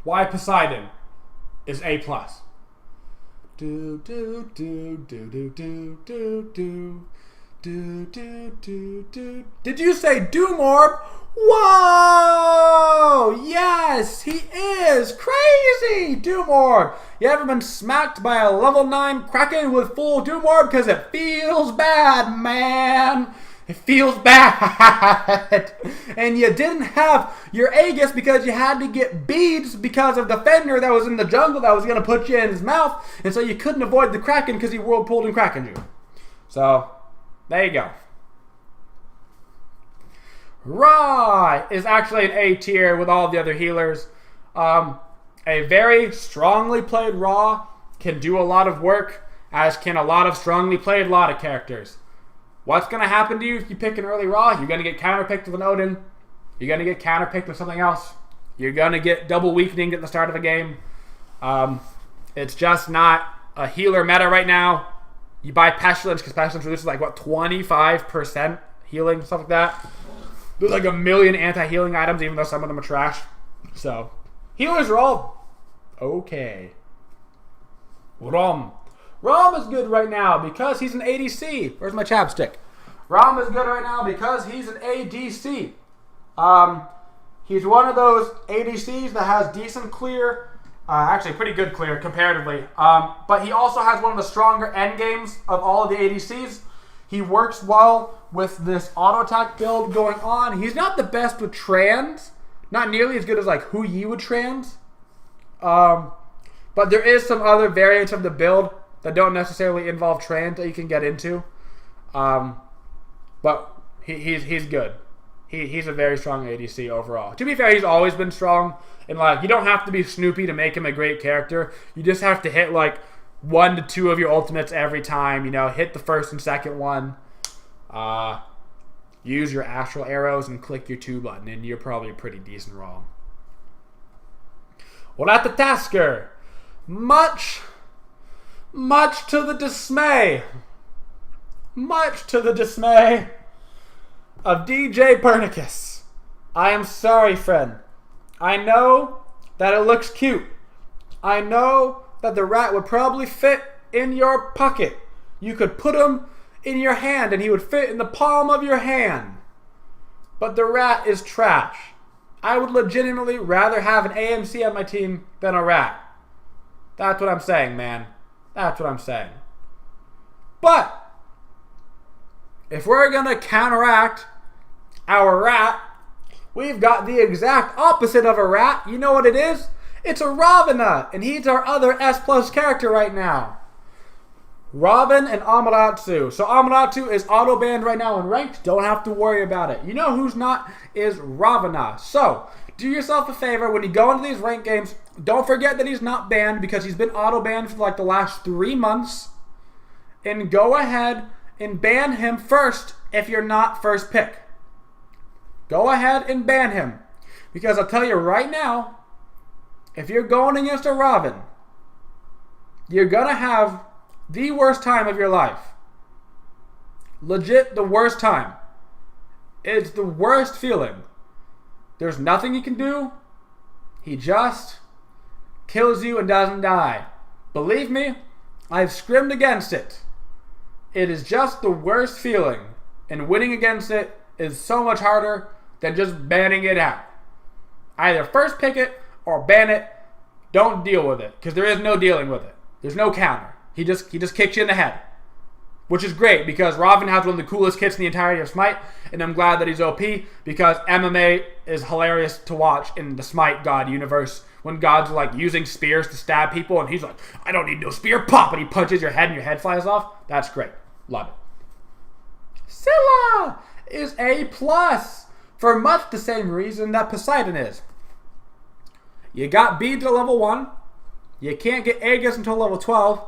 Speaker 1: Why Poseidon is A+. Do do do do do do do do do do do do. Did you say Doomorb? Whoa! Yes, he is crazy, Doomorb. You ever been smacked by a level 9 Kraken with full Doomorb? Because it feels bad, man. It feels bad. And you didn't have your Aegis because you had to get beads because of the Fender that was in the jungle that was going to put you in his mouth. And so you couldn't avoid the Kraken because he whirlpooled and Krakened you. So, there you go. Ra is actually an A tier with all the other healers. A very strongly played Ra can do a lot of work, as can a lot of strongly played Lotta characters. What's going to happen to you if you pick an early Ra? You're going to get counterpicked with an Odin. You're going to get counterpicked with something else. You're going to get double weakening at the start of a game. It's just not a healer meta right now. You buy Pestilence because Pestilence reduces 25% healing, stuff like that. There's a million anti-healing items, even though some of them are trash. So, healers are all okay. Rom is good right now because he's an ADC. Where's my chapstick? Rom is good right now because he's an ADC. He's one of those ADCs that has decent clear, actually pretty good clear comparatively. But he also has one of the stronger endgames of all of the ADCs. He works well with this auto attack build going on. He's not the best with trans. Not nearly as good as Hu Yi with trans. But there is some other variants of the build that don't necessarily involve trans that you can get into. But he's good. He's a very strong ADC overall. To be fair, he's always been strong. And you don't have to be Snoopy to make him a great character. You just have to hit 1 to 2 of your ultimates every time. Hit the first and second one. Use your astral arrows and click your 2 button, and you're probably pretty decent Raw. Ratatoskr. Much to the dismay of DJ Pernicus. I am sorry, friend. I know that it looks cute. I know that the rat would probably fit in your pocket. You could put him in your hand and he would fit in the palm of your hand. But the rat is trash. I would legitimately rather have an AMC on my team than a rat. That's what I'm saying, man. That's what I'm saying. But if we're going to counteract our rat, we've got the exact opposite of a rat. You know what it is? It's a Ravana, and he's our other S+ character right now. Robin and Amaterasu. So Amaterasu is auto-banned right now in ranked. Don't have to worry about it. You know who's not is Ravana. So do yourself a favor when you go into these ranked games. Don't forget that he's not banned because he's been auto-banned for the last 3 months. And go ahead and ban him first if you're not first pick. Go ahead and ban him. Because I'll tell you right now, if you're going against a Robin, you're going to have the worst time of your life. Legit the worst time. It's the worst feeling. There's nothing he can do. He just kills you and doesn't die. Believe me, I've scrimmed against it. It is just the worst feeling. And winning against it is so much harder than just banning it out. Either first pick it or ban it. Don't deal with it, because there is no dealing with it. There's no counter. He just kicks you in the head. Which is great, because Robin has one of the coolest kits in the entirety of SMITE, and I'm glad that he's OP, because MMA is hilarious to watch in the SMITE God universe, when God's like using spears to stab people, and he's like, I don't need no spear, pop, and he punches your head and your head flies off. That's great. Love it. Scylla is A+, for much the same reason that Poseidon is. You got beads at level 1. You can't get Aegis until level 12.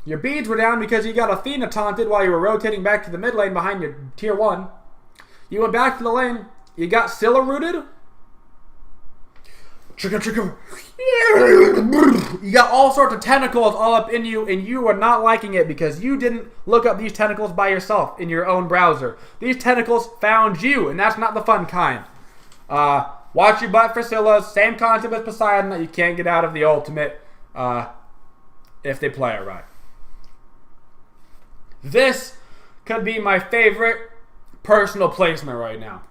Speaker 1: Your beads were down because you got Athena taunted while you were rotating back to the mid lane behind your tier 1. You went back to the lane. You got Scylla rooted. You got all sorts of tentacles all up in you, and you are not liking it because you didn't look up these tentacles by yourself in your own browser. These tentacles found you, and that's not the fun kind. Watch your butt for Scylla. Same concept as Poseidon, that you can't get out of the ultimate if they play it right. This could be my favorite personal placement right now.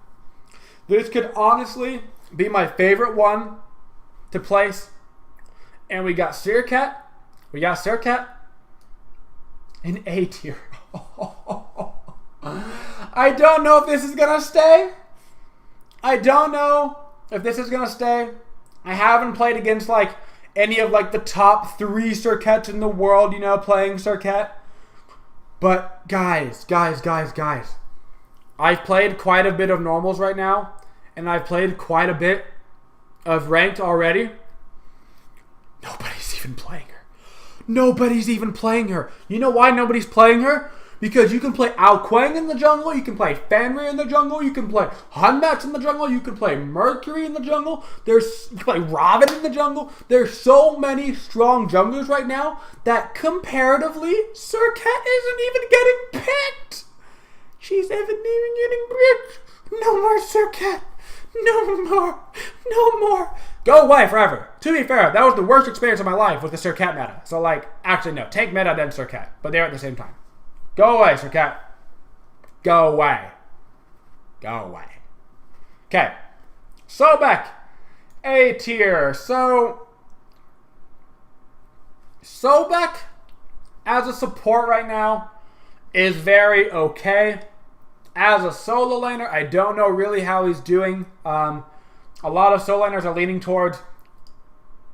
Speaker 1: This could honestly be my favorite one to place. And we got Sirkat. We got Sirkat in A tier. I don't know if this is going to stay. I don't know if this is going to stay. I haven't played against like any of like the top 3 Sirkets in the world, you know, playing Sirket. But guys. I've played quite a bit of normals right now. And I've played quite a bit of ranked already. Nobody's even playing her. Nobody's even playing her. You know why nobody's playing her? Because you can play Ao Kuang in the jungle, you can play Fenrir in the jungle, you can play Hunmax in the jungle, you can play Mercury in the jungle, you can play Robin in the jungle. There's so many strong junglers right now that comparatively, Sirket isn't even getting picked. She's even getting picked. No more Sirket. No more. Go away forever. To be fair, that was the worst experience of my life with the Sirket meta. So like, actually no, take meta then Sirket, but they're at the same time. Go away, Sirket. Go away. Okay. Sobek. A tier. So Sobek as a support right now is very okay. As a solo laner, I don't know really how he's doing. A lot of solo laners are leaning towards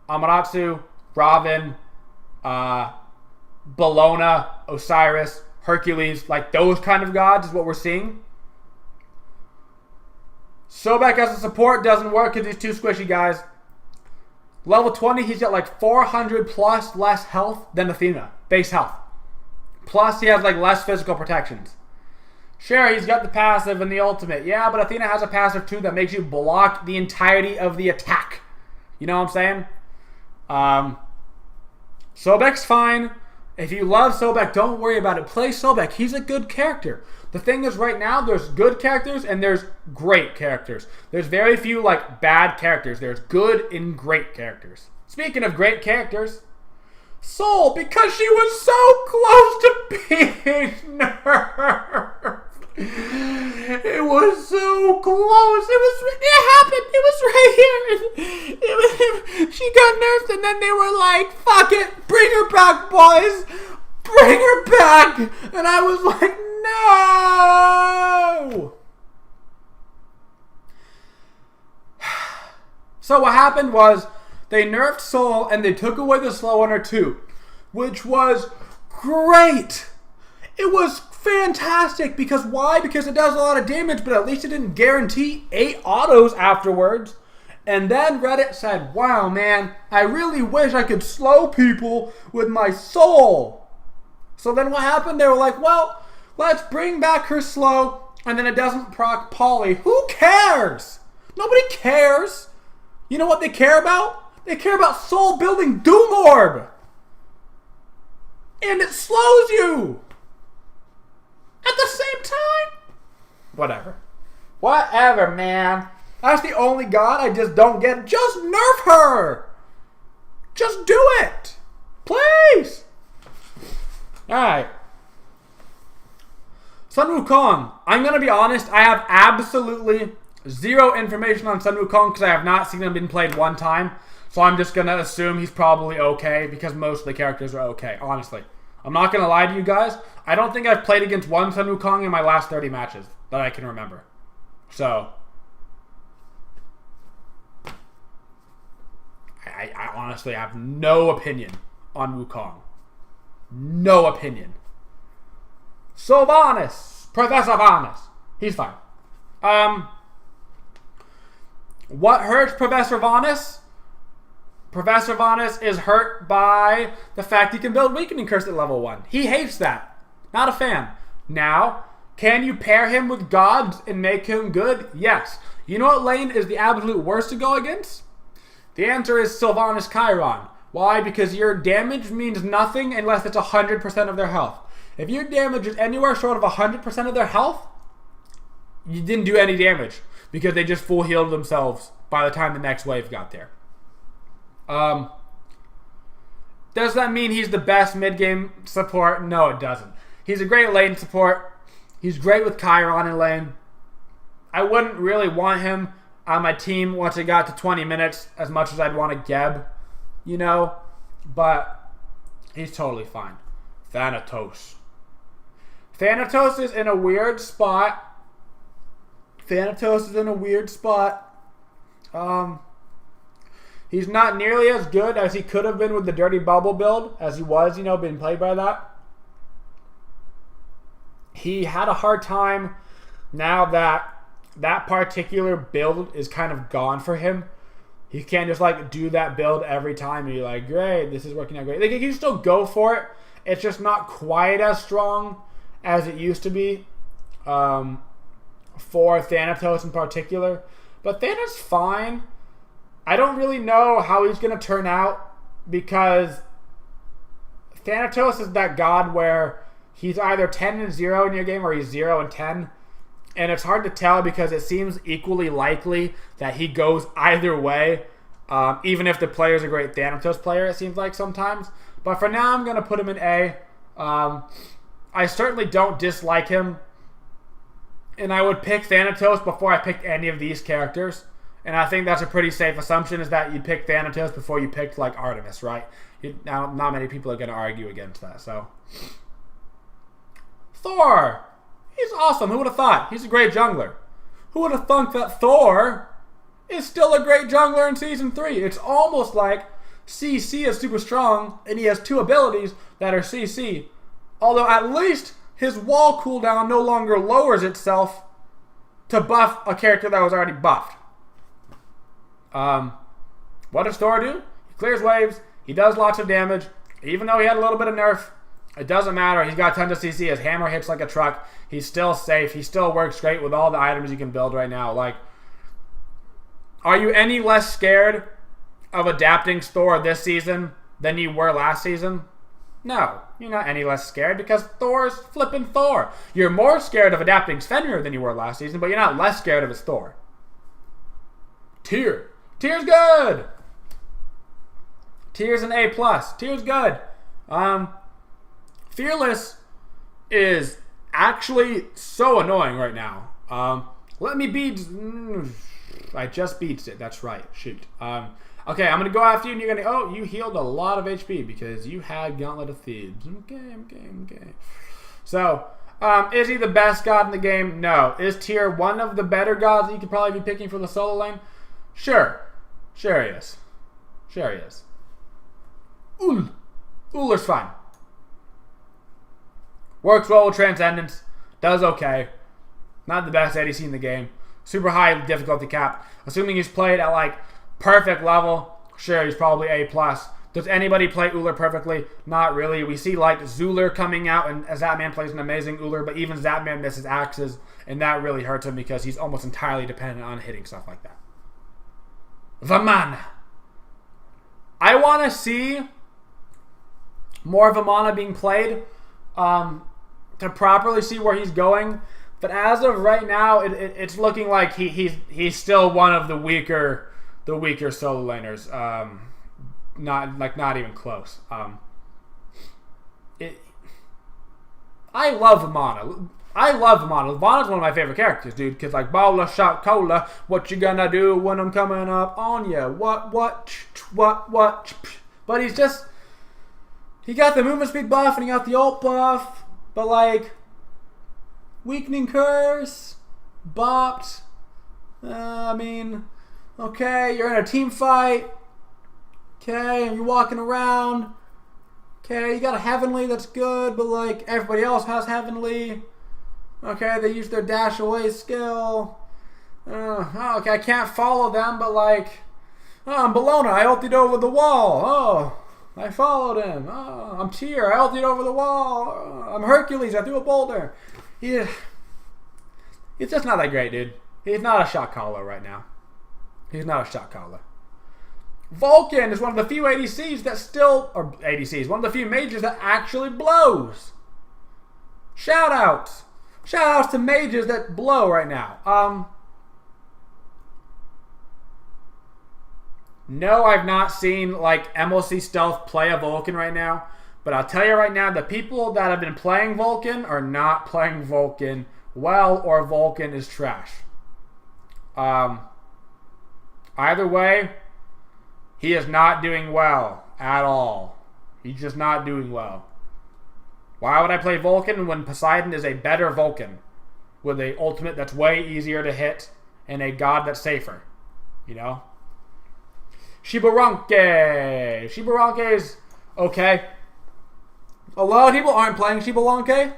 Speaker 1: Amaterasu, Robin, Bellona, Osiris, Hercules, like those kind of gods is what we're seeing. Sobek as a support doesn't work because he's too squishy, guys. Level 20, he's got like 400 plus less health than Athena, base health. Plus, he has like less physical protections. Sure, he's got the passive and the ultimate. Yeah, but Athena has a passive too that makes you block the entirety of the attack. You know what I'm saying? Sobek's fine. If you love Sobek, don't worry about it. Play Sobek. He's a good character. The thing is, right now, there's good characters and there's great characters. There's very few, like, bad characters. There's good and great characters. Speaking of great characters, Soul, because she was so close to being nerfed. It was so close. It happened. It was right here. She got nerfed and then they were like, fuck it. Bring her back, boys. Bring her back. And I was like, no. So what happened was they nerfed Soul and they took away the slow on her too, which was great. It was fantastic. Because why? Because it does a lot of damage, but at least it didn't guarantee 8 autos afterwards. And then Reddit said, wow, man, I really wish I could slow people with my Soul. So then what happened? They were like, well, let's bring back her slow, and then it doesn't proc poly. Who cares? Nobody cares. You know what they care about? They care about Soul building Doom Orb. And it slows you. at the same time? Whatever. Whatever, man. That's the only god I just don't get. Just nerf her. Just do it. Please. Alright. Sun Wukong. I'm going to be honest. I have absolutely zero information on Sun Wukong because I have not seen him being played one time. So I'm just going to assume he's probably okay because most of the characters are okay, honestly. I'm not going to lie to you guys. I don't think I've played against one Sun Wukong in my last 30 matches that I can remember. So, I honestly have no opinion on Wukong. No opinion. Sylvanas. Professor Vanas. He's fine. What hurts Professor Vanas? Professor Vanas is hurt by the fact he can build Weakening Curse at level 1. He hates that. Not a fan. Now, can you pair him with gods and make him good? Yes. You know what lane is the absolute worst to go against? The answer is Sylvanas Chiron. Why? Because your damage means nothing unless it's 100% of their health. If your damage is anywhere short of 100% of their health, you didn't do any damage because they just full healed themselves by the time the next wave got there. Does that mean he's the best mid-game support? No, it doesn't. He's a great lane support. He's great with Chiron in lane. I wouldn't really want him on my team once it got to 20 minutes as much as I'd want a Geb, you know, but he's totally fine. Thanatos. Thanatos is in a weird spot. He's not nearly as good as he could have been with the Dirty Bubble build, as he was, you know, being played by that. He had a hard time now that that particular build is kind of gone for him. He can't just like do that build every time and you're like, great, this is working out great. Like, he can still go for it. It's just not quite as strong as it used to be for Thanatos in particular. But Thanatos fine. I don't really know how he's going to turn out because Thanatos is that god where he's either 10-0 in your game or he's 0-10. And it's hard to tell because it seems equally likely that he goes either way. Even if the player's a great Thanatos player, it seems like sometimes. But for now, I'm going to put him in A. I certainly don't dislike him. And I would pick Thanatos before I picked any of these characters. And I think that's a pretty safe assumption, is that you'd pick Thanatos before you picked, like, Artemis, right? Now, not many people are going to argue against that, so. Thor! He's awesome. Who would have thought? He's a great jungler. Who would have thunk that Thor is still a great jungler in Season 3? It's almost like CC is super strong, and he has two abilities that are CC. Although at least his wall cooldown no longer lowers itself to buff a character that was already buffed. What does Thor do? He clears waves. He does lots of damage. Even though he had a little bit of nerf, it doesn't matter. He's got tons of CC. His hammer hits like a truck. He's still safe. He still works great with all the items you can build right now. Like, are you any less scared of adapting Thor this season than you were last season? No, you're not any less scared because Thor's flipping Thor. You're more scared of adapting Fenrir than you were last season, but you're not less scared of his Thor. Tyr. Tyr's good. Tyr's an A+. Tyr's good. Fearless is actually so annoying right now. Let me beat. I just beat it. That's right. Shoot. Okay, I'm going to go after you, and you're going to... Oh, you healed a lot of HP because you had Gauntlet of Thebes. Okay. So, is he the best god in the game? No. Is Tyr one of the better gods that you could probably be picking for the solo lane? Sure. Sure he is. Uller's fine. Works well with Transcendence. Does okay. Not the best ADC in the game. Super high difficulty cap. Assuming he's played at like perfect level, sure, he's probably A+. Does anybody play Uller perfectly? Not really. We see like Zuler coming out, and Zapman plays an amazing Uller, but even Zapman misses axes, and that really hurts him because he's almost entirely dependent on hitting stuff like that. Vamana. I want to see more Vamana being played. to properly see where he's going. But as of right now, it's looking like he's still one of the weaker solo laners. Not even close. I love Vamana. Vamana's one of my favorite characters, dude. Cause like Balla shot cola, what you gonna do when I'm coming up on ya? What? But he got the movement speed buff and he got the ult buff. But like, weakening curse, bopped. Okay, you're in a team fight. Okay, and you're walking around. Okay, you got a Heavenly, that's good, but like everybody else has Heavenly. Okay, they use their dash away skill. Okay, I can't follow them, but like, I'm Bologna, I ulted over the wall. Oh, I followed him. Oh, I'm Tyr, I ulted over the wall. I'm Hercules, I threw a boulder. He's just not that great, dude. He's not a shot caller right now. He's not a shot caller. Vulcan is one of the few ADCs that still, or ADCs, one of the few mages that actually blows. Shoutouts. Shoutouts to mages that blow right now. No, I've not seen like MLC Stealth play a Vulcan right now. But I'll tell you right now, the people that have been playing Vulcan are not playing Vulcan well, or Vulcan is trash. Either way, he is not doing well at all. He's just not doing well. Why would I play Vulcan when Poseidon is a better Vulcan with a ultimate that's way easier to hit and a god that's safer? You know? Shibaranke. Shibaranke is okay. A lot of people aren't playing Shibaranke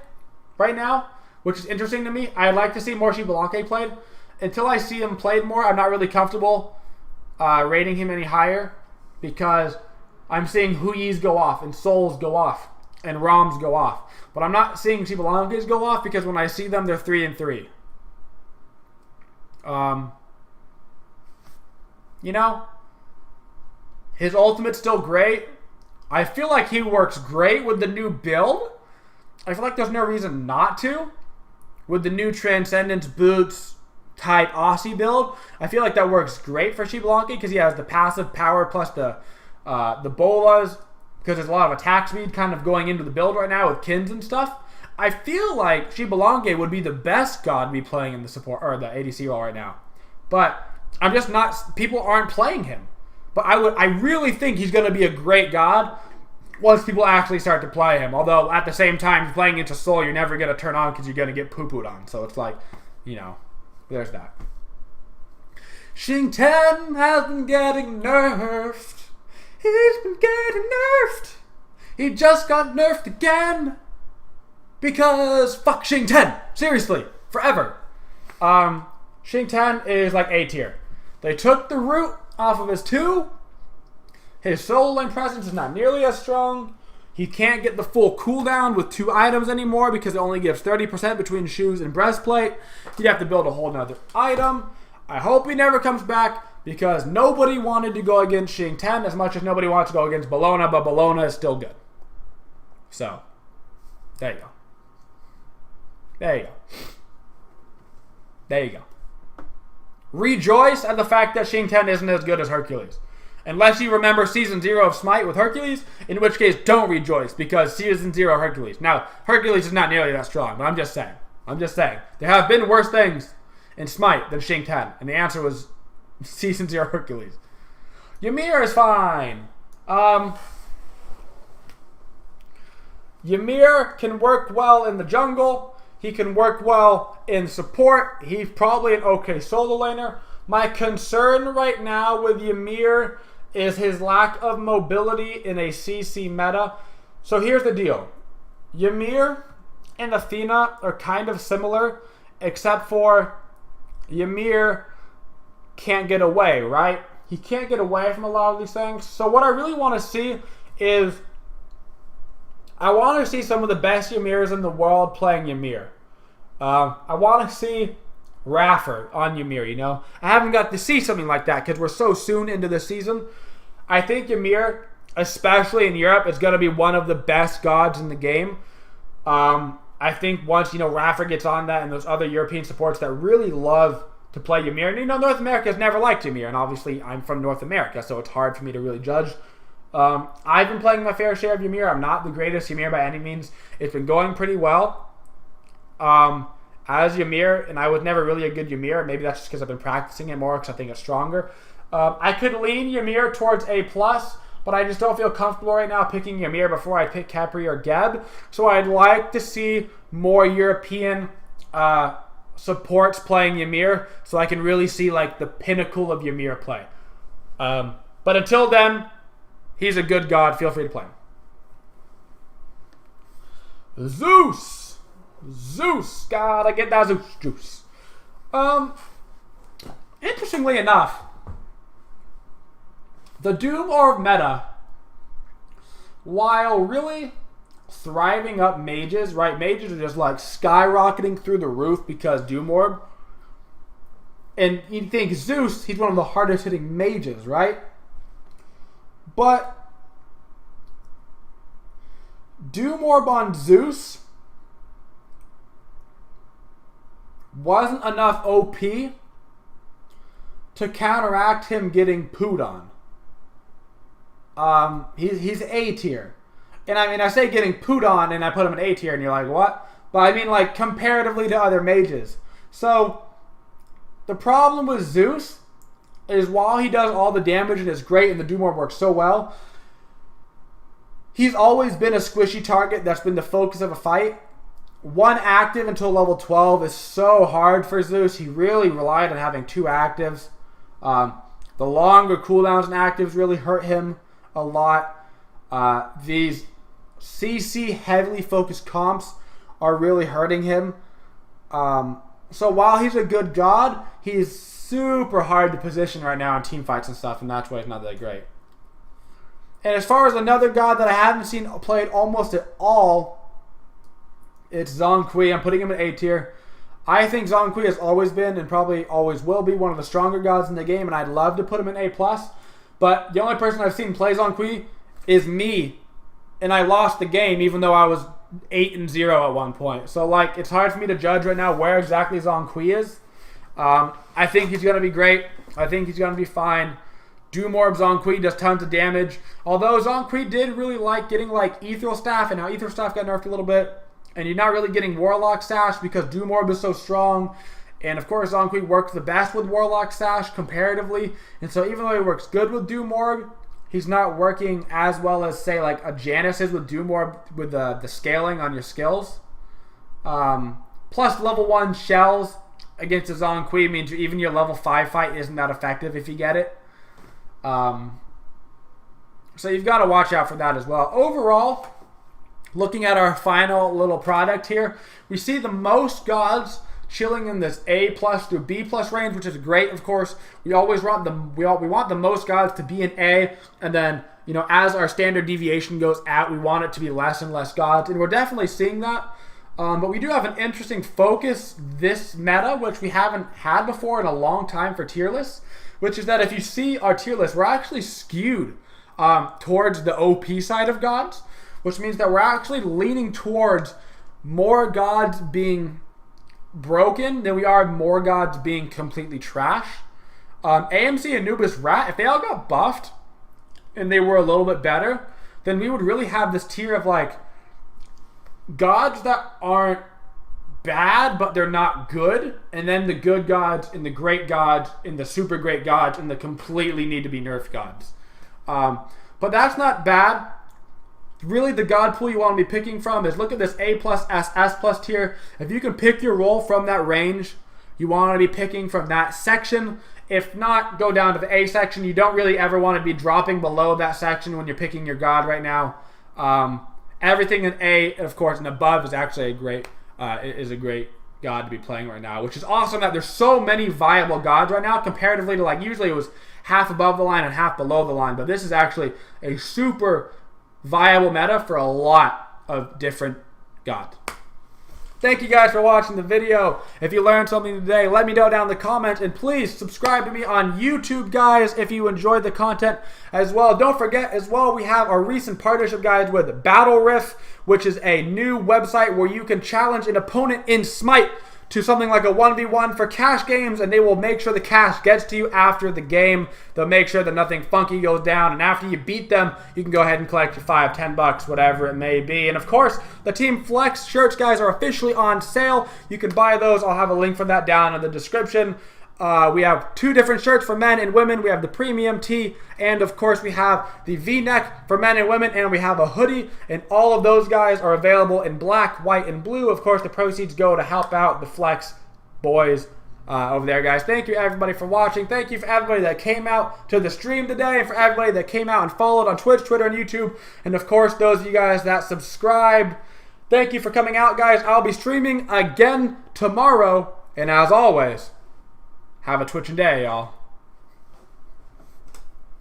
Speaker 1: right now, which is interesting to me. I'd like to see more Shibaranke played. Until I see him played more, I'm not really comfortable rating him any higher, because I'm seeing Huyis go off and Souls go off and Roms go off. But I'm not seeing Shibalankes go off, because when I see them, they're 3-3. You know, his ultimate's still great. I feel like he works great with the new build. I feel like there's no reason not to. With the new Transcendence Boots type Aussie build, I feel like that works great for Shibalanke, because he has the passive power plus the bolas, because there's a lot of attack speed kind of going into the build right now with Kins and stuff. I feel like Shibalanke would be the best god to be playing in the support or the ADC role right now. But I'm just not, people aren't playing him. But I really think he's going to be a great god once people actually start to play him. Although at the same time, playing into Soul, you're never going to turn on because you're going to get poo-pooed on. So it's like, you know, there's that. Xing Tian has been getting nerfed. He's been getting nerfed. He just got nerfed again. Because fuck Xing Tian. Seriously. Forever. Xing Tian is like A tier. They took the root off of his 2. His solo lane presence is not nearly as strong. He can't get the full cooldown with 2 items anymore, because it only gives 30% between shoes and breastplate. He'd have to build a whole nother item. I hope he never comes back, because nobody wanted to go against Xing Tian as much as nobody wants to go against Bologna, but Bologna is still good. So, there you go. There you go. There you go. Rejoice at the fact that Xing Tian isn't as good as Hercules. Unless you remember Season 0 of SMITE with Hercules, in which case don't rejoice, because Season 0 Hercules. Now, Hercules is not nearly that strong, but I'm just saying. I'm just saying. There have been worse things in SMITE than Xing Tian, and the answer was Season 0 Hercules. Ymir is fine. Ymir can work well in the jungle. He can work well in support. He's probably an okay solo laner. My concern right now with Ymir is his lack of mobility in a CC meta. So here's the deal. Ymir and Athena are kind of similar, except for Ymir can't get away, right? He can't get away from a lot of these things. So what I really want to see is, I want to see some of the best Ymirs in the world playing Ymir. I want to see Rafford on Ymir, you know? I haven't got to see something like that because we're so soon into the season. I think Ymir, especially in Europe, is going to be one of the best gods in the game. I think once, Rafa gets on that and those other European supports that really love to play Ymir, and North America has never liked Ymir, and obviously I'm from North America, so it's hard for me to really judge. I've been playing my fair share of Ymir. I'm not the greatest Ymir by any means. It's been going pretty well as Ymir, and I was never really a good Ymir. Maybe that's just because I've been practicing it more because I think it's stronger. I could lean Ymir towards A+, but I just don't feel comfortable right now picking Ymir before I pick Khepri or Geb. So I'd like to see more European supports playing Ymir so I can really see like the pinnacle of Ymir play. But until then, he's a good god. Feel free to play him. Zeus. Gotta get that Zeus juice. Interestingly enough, the Doom Orb meta, while really thriving up mages, right? Mages are just like skyrocketing through the roof because Doom Orb. And you'd think Zeus, he's one of the hardest hitting mages, right? But Doom Orb on Zeus wasn't enough OP to counteract him getting pooed on. He's A tier. And I say getting pooed on and I put him in A tier and you're like, what? But I mean like comparatively to other mages. So the problem with Zeus is while he does all the damage and is great and the Doom Orb works so well, he's always been a squishy target that's been the focus of a fight. One active until level 12 is so hard for Zeus. He really relied on having 2 actives. The longer cooldowns and actives really hurt him a lot. These CC heavily focused comps are really hurting him. So while he's a good god, he's super hard to position right now in team fights and stuff, and that's why he's not that great. And as far as another god that I haven't seen played almost at all, it's Zhong Kui. I'm putting him in A tier. I think Zhong Kui has always been and probably always will be one of the stronger gods in the game, and I'd love to put him in A+. But the only person I've seen play Zhong Kui is me, and I lost the game even though I was 8-0 at one point. So like, it's hard for me to judge right now where exactly Zhong Kui is. I think he's going to be great. I think he's going to be fine. Doom Orb Zhong Kui does tons of damage. Although Zhong Kui did really like getting like Ethereal Staff, and now Ethereal Staff got nerfed a little bit. And you're not really getting Warlock Sash because Doom Orb is so strong. And of course, Zhong Kui works the best with Warlock Sash comparatively. And so even though he works good with Doom Orb, he's not working as well as, say, like a Janus is with Doom Orb with the scaling on your skills. Plus, level 1 shells against a Zhong Kui means even your level 5 fight isn't that effective if you get it. So you've got to watch out for that as well. Overall, looking at our final little product here, we see the most gods chilling in this A+ to B+ range, which is great. Of course, we always want we want the most gods to be in A, and then as our standard deviation goes out, we want it to be less and less gods, and we're definitely seeing that. But we do have an interesting focus this meta, which we haven't had before in a long time for tier lists, which is that if you see our tier list, we're actually skewed towards the OP side of gods, which means that we're actually leaning towards more gods being broken than we are more gods being completely trash. AMC, Anubis, Rat, if they all got buffed and they were a little bit better, then we would really have this tier of like gods that aren't bad but they're not good, and then the good gods and the great gods and the super great gods and the completely need to be nerfed gods. But that's not bad. Really, the god pool you want to be picking from is look at this A+, S+ tier. If you can pick your role from that range, you want to be picking from that section. If not, go down to the A section. You don't really ever want to be dropping below that section when you're picking your god right now. Everything in A, of course, and above is actually a great god to be playing right now, which is awesome that there's so many viable gods right now comparatively to like usually it was half above the line and half below the line, but this is actually a super viable meta for a lot of different gods. Thank you guys for watching the video. If you learned something today, let me know down in the comments. And please subscribe to me on YouTube, guys, if you enjoyed the content as well. Don't forget as well, we have our recent partnership, guys, with Battle Riff, which is a new website where you can challenge an opponent in SMITE to something like a 1v1 for cash games, and they will make sure the cash gets to you after the game. They'll make sure that nothing funky goes down, and after you beat them, you can go ahead and collect your $5, $10, whatever it may be. And of course, the Team Flex shirts, guys, are officially on sale. You can buy those. I'll have a link for that down in the description. We have 2 different shirts for men and women. We have the premium tee, and of course we have the V-neck for men and women, and we have a hoodie, and all of those, guys, are available in black, white, and blue. Of course, the proceeds go to help out the Flex boys over there, guys. Thank you, everybody, for watching. Thank you for everybody that came out to the stream today, and for everybody that came out and followed on Twitch, Twitter, and YouTube, and of course, those of you guys that subscribed. Thank you for coming out, guys. I'll be streaming again tomorrow, and as always, have a twitching day, y'all.